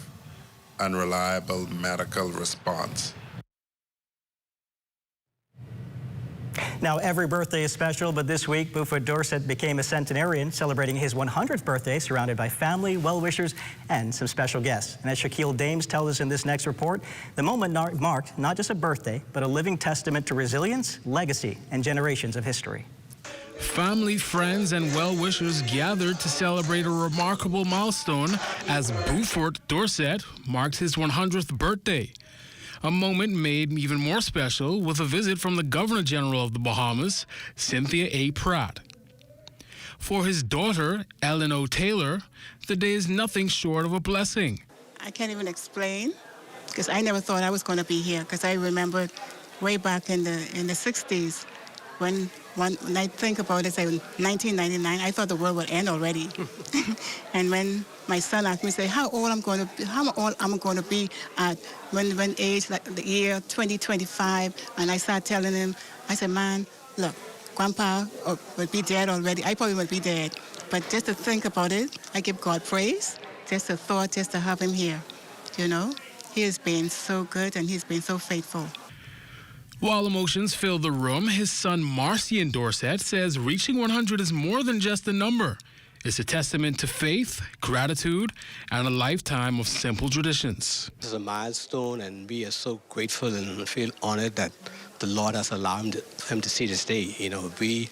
and reliable medical response. Now, every birthday is special, but this week, Buford Dorset became a centenarian, celebrating his 100th birthday, surrounded by family, well-wishers, and some special guests. And as Shaquille Dames tells us in this next report, the moment marked not just a birthday, but a living testament to resilience, legacy, and generations of history. Family, friends, and well-wishers gathered to celebrate a remarkable milestone as Buford Dorset marked his 100th birthday. A moment made even more special with a visit from the Governor General of the Bahamas, Cynthia A. Pratt. For his daughter, Ellen O. Taylor, the day is nothing short of a blessing. I can't even explain, because I never thought I was going to be here, because I remember way back in the 60s, when I think about it, say 1999, I thought the world would end already. And when my son asked me, say, how old I'm going to be at when age, like the year 2025, and I started telling him, I said, man, look, Grandpa would be dead already. I probably would be dead. But just to think about it, I give God praise. Just a thought, just to have him here. You know, he has been so good and he's been so faithful. While emotions fill the room, his son Marcian Dorset says reaching 100 is more than just a number. It's a testament to faith, gratitude, and a lifetime of simple traditions. This is a milestone, and we are so grateful and feel honored that the Lord has allowed him to see this day. We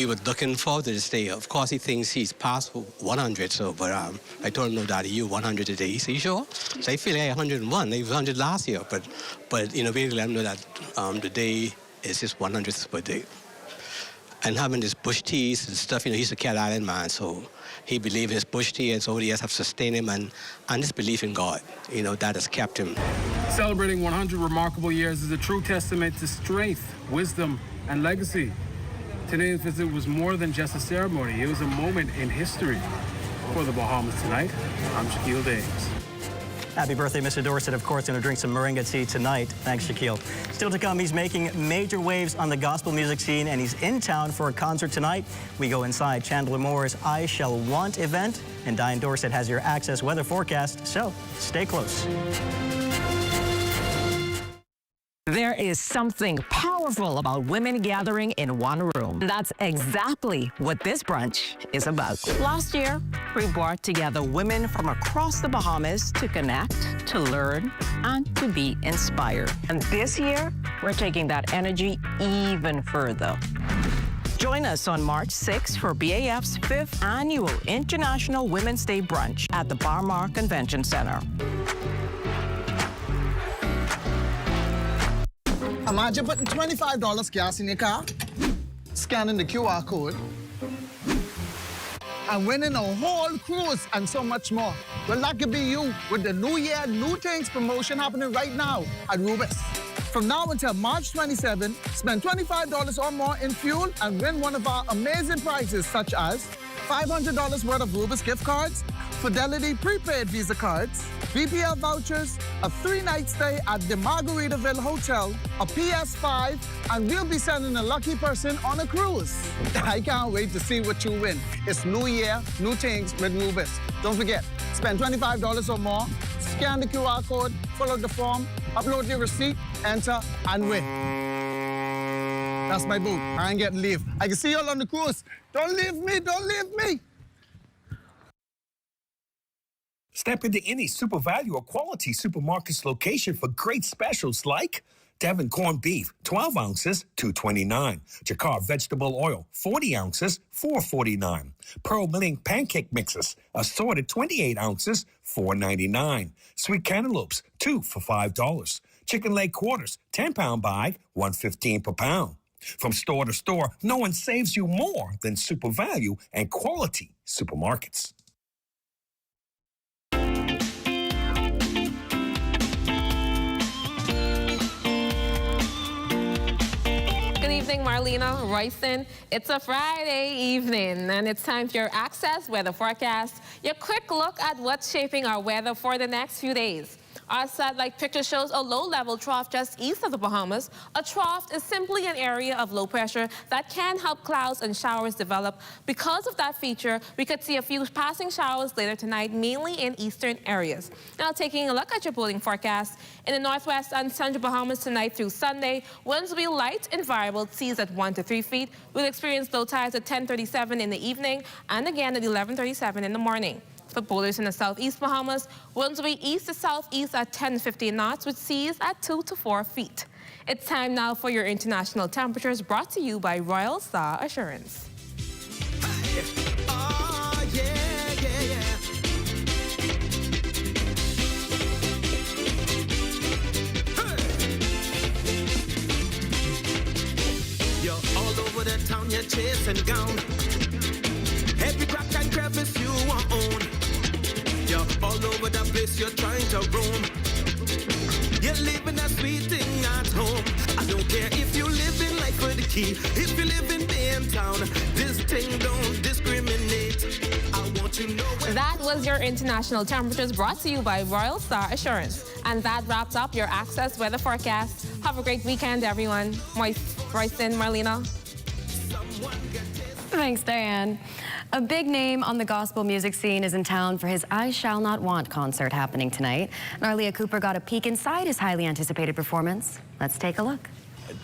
were looking forward to this day. Of course, he thinks he's past 100, but I told him, no, Daddy, you 100 today. He said, you sure? So I feel like 101. They was 100 last year, but we let him know that the day is his 100th birthday. And having this bush teas and stuff, he's a Cat Island man, so he believed in his bush tea, and so the years have sustained him, and his belief in God, that has kept him. Celebrating 100 remarkable years is a true testament to strength, wisdom, and legacy. Today's visit was more than just a ceremony. It was a moment in history. For the Bahamas Tonight, I'm Shaquille Dames. Happy birthday, Mr. Dorsett. Of course, going to drink some moringa tea tonight. Thanks, Shaquille. Still to come, he's making major waves on the gospel music scene, and he's in town for a concert tonight. We go inside Chandler Moore's I Shall Want event, and Diane Dorsett has your Access weather forecast, so stay close. There is something powerful about women gathering in one room. That's exactly what this brunch is about. Last year, we brought together women from across the Bahamas to connect, to learn, and to be inspired. And this year, we're taking that energy even further. Join us on March 6th for BAF's 5th Annual International Women's Day Brunch at the Bar Mar Convention Center. Imagine putting $25 gas in your car, scanning the QR code, and winning a whole cruise and so much more. Well, that could be you with the New Year, New Things promotion happening right now at Rubis. From now until March 27, spend $25 or more in fuel and win one of our amazing prizes, such as $500 worth of Rubis gift cards, Fidelity prepaid Visa cards, BPL vouchers, a 3-night stay at the Margaritaville Hotel, a PS5, and we'll be sending a lucky person on a cruise. I can't wait to see what you win. It's New Year, New Things with Rubis. Don't forget, spend $25 or more, scan the QR code, fill out the form, upload your receipt, enter, and win. That's my boo. I ain't getting leave. I can see y'all on the cruise. Don't leave me, don't leave me. Step into any Super Value or Quality Supermarkets location for great specials like Devon corned beef, 12 ounces, $2.29. Jakar vegetable oil, 40 ounces, $4.49. Pearl Milling pancake mixes, assorted 28 ounces, $4.99. Sweet cantaloupes, 2 for $5. Chicken leg quarters, 10-pound bag, $1.15 per pound. From store to store, no one saves you more than Super Value and Quality Supermarkets. Good evening, Marlena, Royston. It's a Friday evening, and it's time for your Access weather forecast. Your quick look at what's shaping our weather for the next few days. Our satellite picture shows a low-level trough just east of the Bahamas. A trough is simply an area of low pressure that can help clouds and showers develop. Because of that feature, we could see a few passing showers later tonight, mainly in eastern areas. Now, taking a look at your boating forecast. In the northwest and central Bahamas tonight through Sunday, winds will be light and variable, seas at 1 to 3 feet. We'll experience low tides at 10:37 in the evening and again at 11:37 in the morning. For boulders in the southeast Bahamas, winds will be east to southeast at 10-15 knots with seas at 2 to 4 feet. It's time now for your international temperatures, brought to you by Royal Star Assurance. You're all over the town, you're chasing down every crack and crevice you own. You're all over the place, you're trying to roam. You're living a sweet thing at home. I don't care if you live in life for the key. If you live in downtown, this thing don't discriminate. I want to know. That was your international temperatures, brought to you by Royal Star Assurance. And that wraps up your Access weather forecast. Have a great weekend, everyone. Royston, Marlena. Thanks, Diane. A big name on the gospel music scene is in town for his I Shall Not Want concert happening tonight. Narlia Cooper got a peek inside his highly anticipated performance. Let's take a look.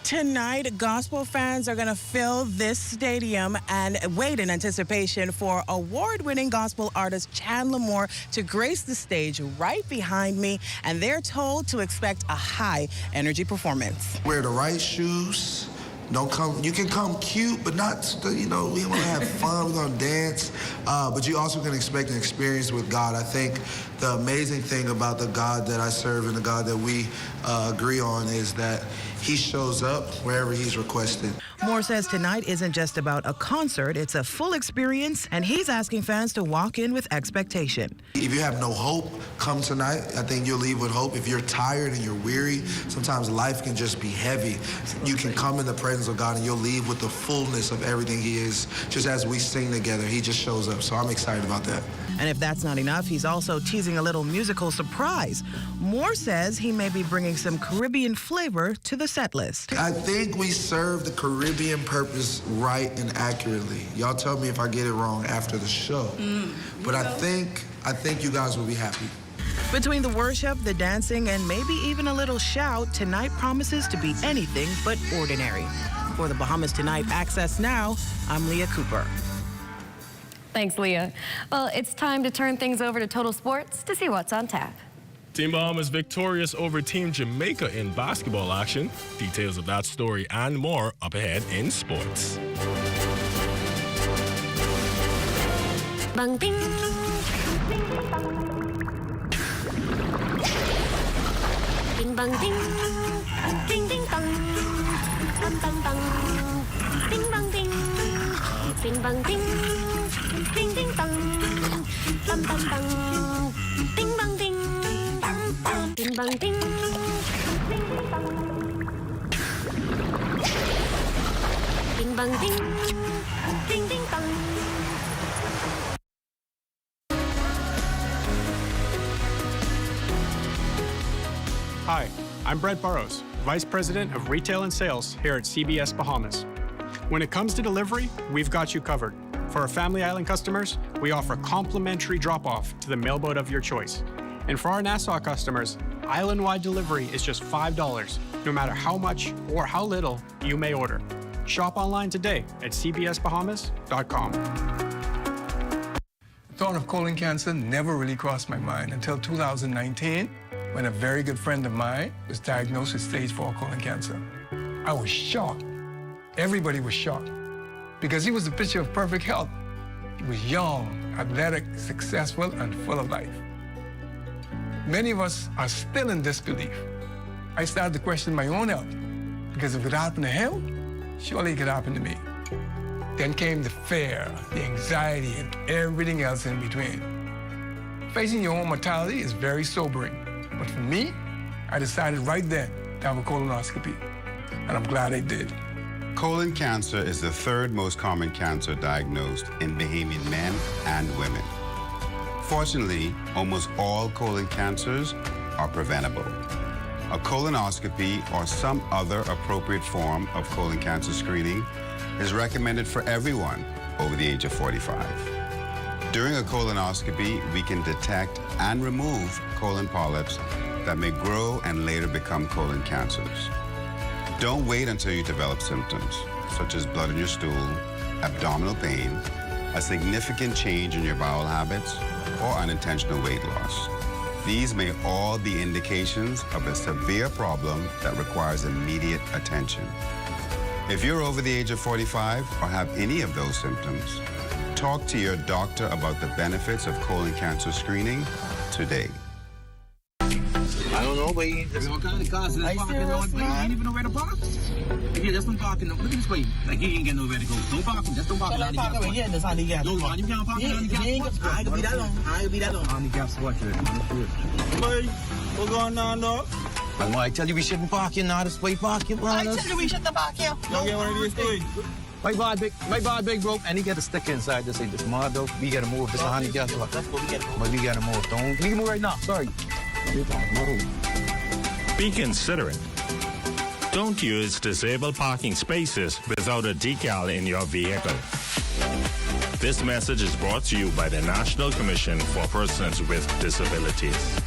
Tonight, gospel fans are going to fill this stadium and wait in anticipation for award-winning gospel artist Chandler Moore to grace the stage right behind me, and they're told to expect a high-energy performance. Wear the right shoes. Don't come. You can come cute, but not. We want to have fun. We're gonna dance, but you also can expect an experience with God. I think the amazing thing about the God that I serve and the God that we agree on is that He shows up wherever He's requested. Moore says tonight isn't just about a concert; it's a full experience, and he's asking fans to walk in with expectation. If you have no hope, come tonight. I think you'll leave with hope. If you're tired and you're weary, sometimes life can just be heavy. You can come in the presence of God and you'll leave with the fullness of everything He is. Just as we sing together, He just shows up. So I'm excited about that. And if that's not enough, he's also teasing a little musical surprise. Moore says he may be bringing some Caribbean flavor to the set list. I think we serve the Caribbean purpose right and accurately. Y'all tell me if I get it wrong after the show. But I think you guys will be happy. Between the worship, the dancing, and maybe even a little shout, tonight promises to be anything but ordinary. For the Bahamas Tonight Access Now, I'm Leah Cooper. Thanks, Leah. Well, it's time to turn things over to Total Sports to see what's on tap. Team Bahamas victorious over Team Jamaica in basketball action. Details of that story and more up ahead in sports. Bang ding. Ding bang ding. Ding ding bang. Bang bang bang. Ding bang ding. Ding bang ding. Ding ding bang. Bang bang bang. Ding bang ding. Ding bang ding. Ding bang ding. Ding ding bang. Hi, I'm Brett Burrows, Vice President of Retail and Sales here at CBS Bahamas. When it comes to delivery, we've got you covered. For our Family Island customers, we offer complimentary drop-off to the mailboat of your choice. And for our Nassau customers, island-wide delivery is just $5, no matter how much or how little you may order. Shop online today at cbsbahamas.com. The thought of colon cancer never really crossed my mind until 2019, when a very good friend of mine was diagnosed with stage 4 colon cancer. I was shocked. Everybody was shocked because he was a picture of perfect health. He was young, athletic, successful, and full of life. Many of us are still in disbelief. I started to question my own health because if it happened to him, surely it could happen to me. Then came the fear, the anxiety, and everything else in between. Facing your own mortality is very sobering. But for me, I decided right then to have a colonoscopy, and I'm glad I did. Colon cancer is the third most common cancer diagnosed in Bahamian men and women. Fortunately, almost all colon cancers are preventable. A colonoscopy or some other appropriate form of colon cancer screening is recommended for everyone over the age of 45. During a colonoscopy, we can detect and remove colon polyps that may grow and later become colon cancers. Don't wait until you develop symptoms, such as blood in your stool, abdominal pain, a significant change in your bowel habits, or unintentional weight loss. These may all be indications of a severe problem that requires immediate attention. If you're over the age of 45 or have any of those symptoms, talk to your doctor about the benefits of colon cancer screening today. I don't know, but there's all kinds of cars in the parking lot. You ain't even know where to park. Yeah, just don't park in the, look at this way. Like, you ain't get nowhere to go. Don't park him. Just don't park in the handicap spot. Yeah, that's handicap spot. No, you can't park in the handicap spot. I ain't gonna be that long. I ain't gonna be that long. Handicap spot, boy, what's going on, dog? I tell you we shouldn't park here now. This way park here, I tell you we shouldn't park here. Don't get one of these things. My bad, big bro. And he got a sticker inside to say this model. We gotta move. This is a handicap spot. That's what we gotta move. But we gotta move. Don't. We can move right now. Sorry. Be considerate. Don't use disabled parking spaces without a decal in your vehicle. This message is brought to you by the National Commission for Persons with Disabilities.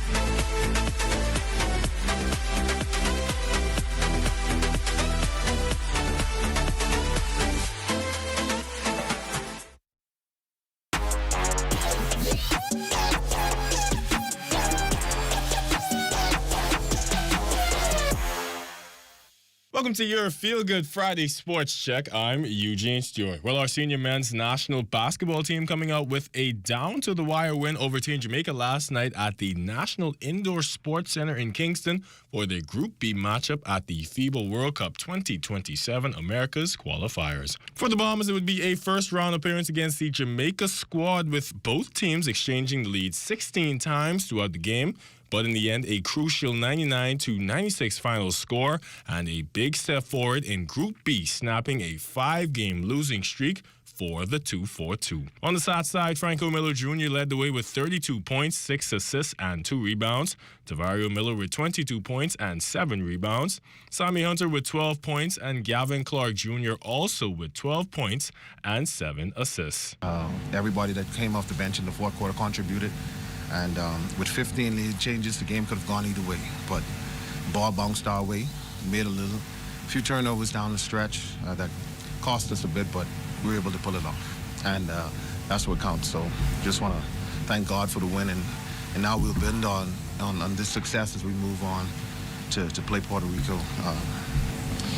Welcome to your Feel Good Friday Sports Check. I'm Eugene Stewart. Well, our senior men's national basketball team coming out with a down-to-the-wire win over Team Jamaica last night at the National Indoor Sports Center in Kingston for their Group B matchup at the FIBA World Cup 2027 America's qualifiers. For the Bombers, it would be a first-round appearance against the Jamaica squad, with both teams exchanging the lead 16 times throughout the game. But in the end, a crucial 99-96 final score and a big step forward in Group B, snapping a 5-game losing streak for the 2-4-2. On the South side, Franco Miller Jr. led the way with 32 points, 6 assists, and 2 rebounds. Tavario Miller with 22 points and 7 rebounds. Sammy Hunter with 12 points, and Gavin Clark Jr. also with 12 points and 7 assists. Everybody that came off the bench in the fourth quarter contributed. And with 15 lead changes, the game could have gone either way. But ball bounced our way, made a few turnovers down the stretch that cost us a bit, but we were able to pull it off. And that's what counts. So just want to thank God for the win. And now we'll build on this success as we move on to play Puerto Rico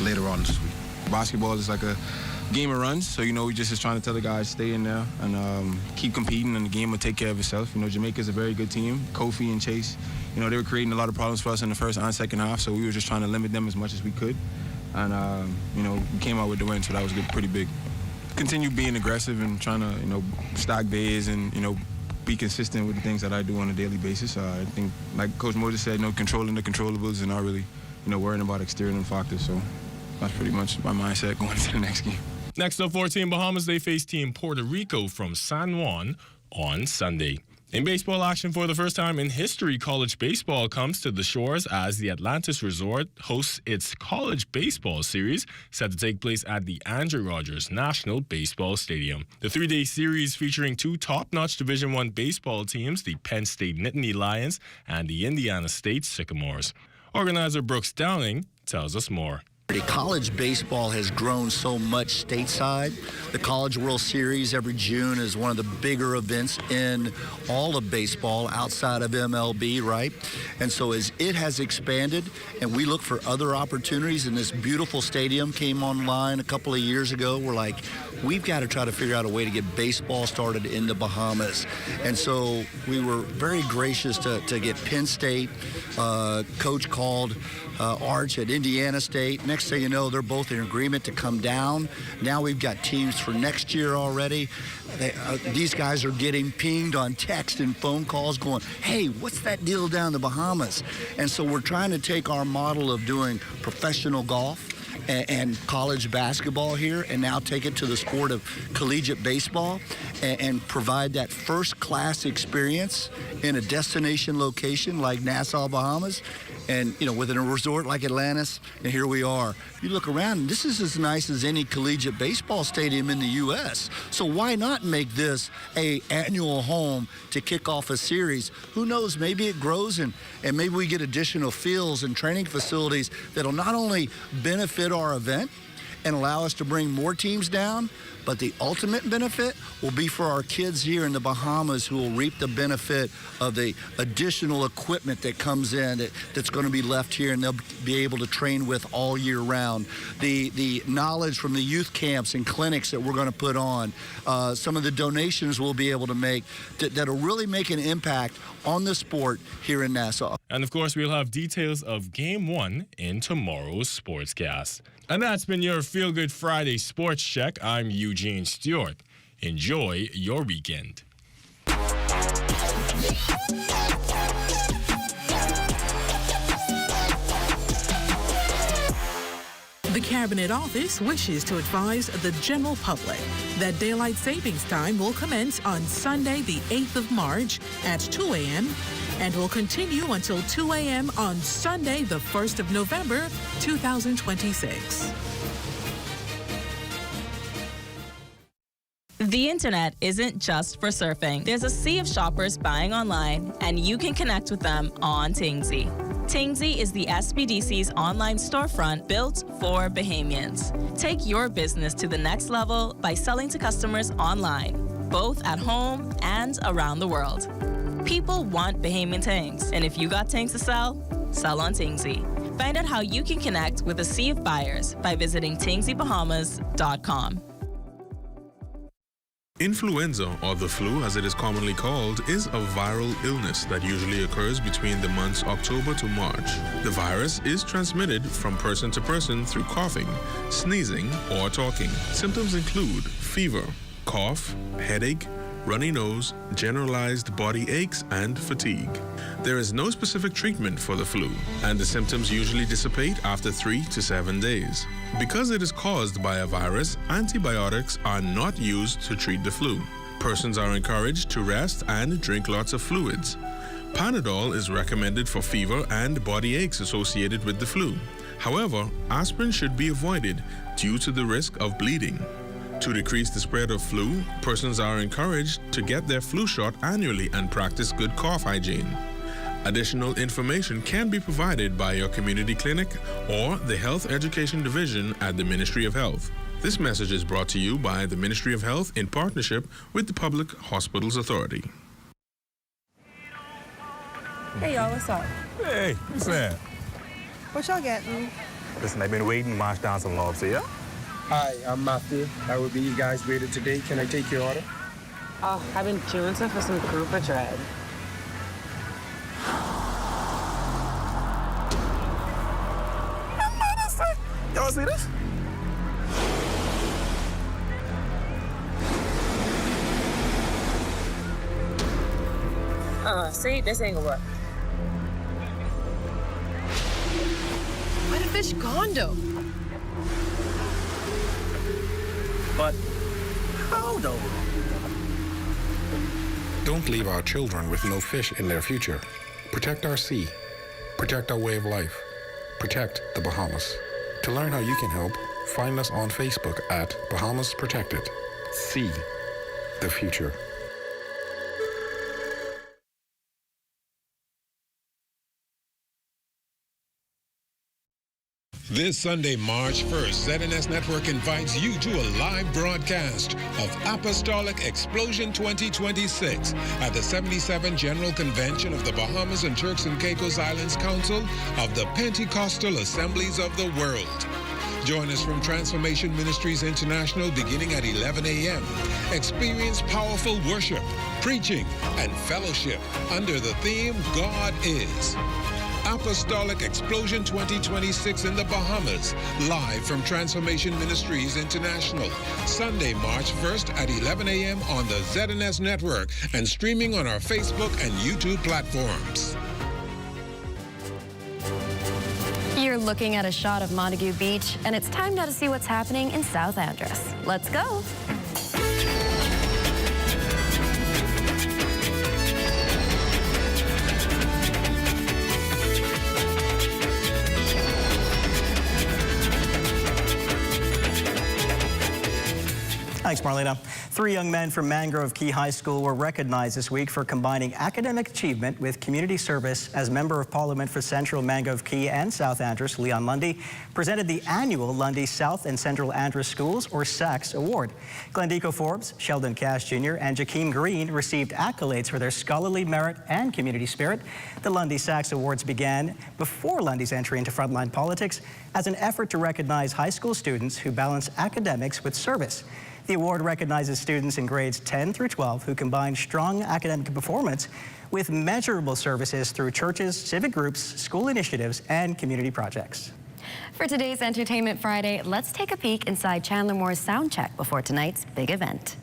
later on this week. Basketball is like a game of runs, so we just trying to tell the guys stay in there and keep competing, and the game will take care of itself. Jamaica's a very good team. Kofi and Chase, they were creating a lot of problems for us in the first and second half, so we were just trying to limit them as much as we could, and we came out with the win, so that was good, pretty big. Continue being aggressive and trying to stack bays and be consistent with the things that I do on a daily basis. I think, like Coach Moses said, controlling the controllables and not really worrying about external factors. So that's pretty much my mindset going into the next game. Next up for Team Bahamas, they face Team Puerto Rico from San Juan on Sunday. In baseball action, for the first time in history, college baseball comes to the shores as the Atlantis Resort hosts its college baseball series, set to take place at the Andrew Rogers National Baseball Stadium. The 3-day series featuring 2 top-notch Division I baseball teams, the Penn State Nittany Lions and the Indiana State Sycamores. Organizer Brooks Downing tells us more. College baseball has grown so much stateside. The College World Series every June is one of the bigger events in all of baseball outside of MLB, right? And so as it has expanded and we look for other opportunities, and this beautiful stadium came online a couple of years ago, we're like, we've got to try to figure out a way to get baseball started in the Bahamas. And so we were very gracious to get Penn State. Coach called Arch at Indiana State. Next thing you know, they're both in agreement to come down. Now we've got teams for next year already. These guys are getting pinged on text and phone calls going, hey, what's that deal down in the Bahamas? And so we're trying to take our model of doing professional golf and college basketball here and now take it to the sport of collegiate baseball and provide that first-class experience in a destination location like Nassau, Bahamas, and within a resort like Atlantis, and here we are. You look around, and this is as nice as any collegiate baseball stadium in the U.S. So why not make this a annual home to kick off a series? Who knows, maybe it grows and maybe we get additional fields and training facilities that'll not only benefit our event and allow us to bring more teams down, but the ultimate benefit will be for our kids here in the Bahamas, who will reap the benefit of the additional equipment that comes in that's going to be left here and they'll be able to train with all year round. The knowledge from the youth camps and clinics that we're going to put on, some of the donations we'll be able to make that'll really make an impact on the sport here in Nassau. And of course, we'll have details of Game 1 in tomorrow's Sportscast. And that's been your Feel Good Friday Sports Check. I'm Eugene Stewart. Enjoy your weekend. The Cabinet Office wishes to advise the general public that daylight savings time will commence on Sunday, the 8th of March at 2 a.m. and will continue until 2 a.m. on Sunday, the 1st of November, 2026. The internet isn't just for surfing. There's a sea of shoppers buying online, and you can connect with them on Tingsy. Tingsy is the SBDC's online storefront built for Bahamians. Take your business to the next level by selling to customers online, both at home and around the world. People want Bahamian things, and if you got things to sell, sell on Tingsy. Find out how you can connect with a sea of buyers by visiting TingsyBahamas.com. Influenza, or the flu as it is commonly called, is a viral illness that usually occurs between the months October to March. The virus is transmitted from person to person through coughing, sneezing, or talking. Symptoms include fever, cough, headache, runny nose, generalized body aches, and fatigue. There is no specific treatment for the flu, and the symptoms usually dissipate after 3 to 7 days. Because it is caused by a virus, antibiotics are not used to treat the flu. Persons are encouraged to rest and drink lots of fluids. Panadol is recommended for fever and body aches associated with the flu. However, aspirin should be avoided due to the risk of bleeding. To decrease the spread of flu, persons are encouraged to get their flu shot annually and practice good cough hygiene. Additional information can be provided by your community clinic or the Health Education Division at the Ministry of Health. This message is brought to you by the Ministry of Health in partnership with the Public Hospitals Authority. Hey y'all, what's up? Hey, what's that? What y'all getting? Listen, I've been waiting to march down some lobster, yeah? Hi, I'm Matthew. I will be you guys' waiter today. Can I take your order? Oh, I've been jonesing for some grouper dread. Y'all see this? See, this ain't gonna work. Where the fish gone, though? But how though? Don't leave our children with no fish in their future. Protect our sea. Protect our way of life. Protect the Bahamas. To learn how you can help, find us on Facebook at Bahamas Protected. See the future. This Sunday, March 1st, ZNS Network invites you to a live broadcast of Apostolic Explosion 2026 at the 77th General Convention of the Bahamas and Turks and Caicos Islands Council of the Pentecostal Assemblies of the World. Join us from Transformation Ministries International beginning at 11 a.m. Experience powerful worship, preaching, and fellowship under the theme God Is. Apostolic Explosion 2026 in the Bahamas, live from Transformation Ministries International, Sunday, March 1st at 11 a.m. on the ZNS Network and streaming on our Facebook and YouTube platforms. You're looking at a shot of Montague Beach, and it's time now to see what's happening in South Andros. Let's go. Thanks, Marlena. 3 young men from Mangrove Key High School were recognized this week for combining academic achievement with community service as Member of Parliament for Central Mangrove Key and South Andros, Leon Lundy, presented the annual Lundy South and Central Andros Schools, or SACS, Award. Glendico Forbes, Sheldon Cash Jr., and Jakeem Green received accolades for their scholarly merit and community spirit. The Lundy SACS Awards began before Lundy's entry into frontline politics as an effort to recognize high school students who balance academics with service. The award recognizes students in grades 10 through 12 who combine strong academic performance with measurable services through churches, civic groups, school initiatives, and community projects. For today's Entertainment Friday, let's take a peek inside Chandler Moore's soundcheck before tonight's big event.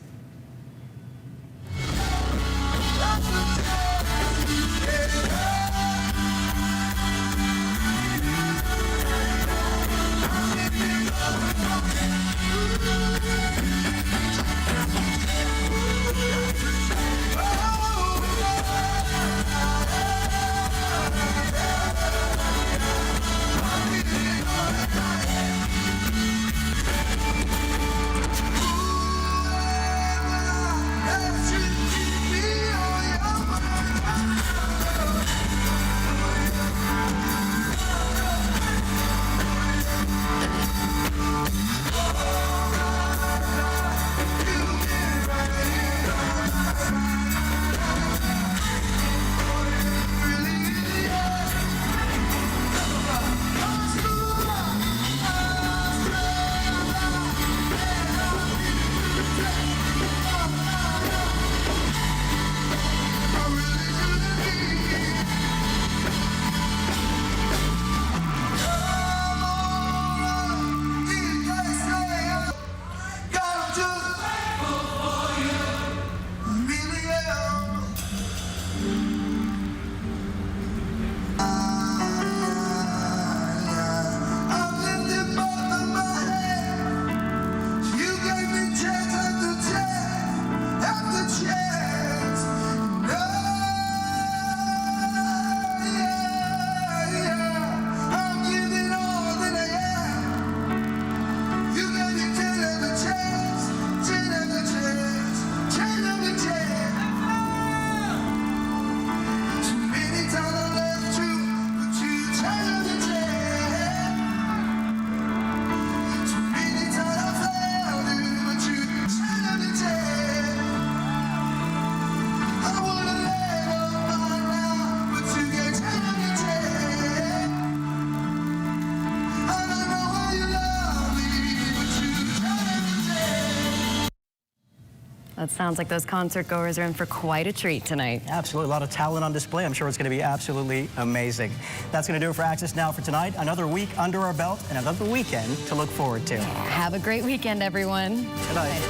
That sounds like those concert goers are in for quite a treat tonight. Absolutely, a lot of talent on display. I'm sure it's going to be absolutely amazing. That's going to do it for Access Now for tonight. Another week under our belt and another weekend to look forward to. Have a great weekend, everyone. Good night.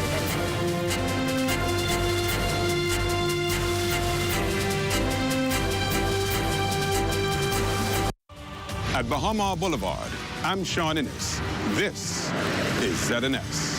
At Bahama Boulevard, I'm Sean Innes. This is ZNS.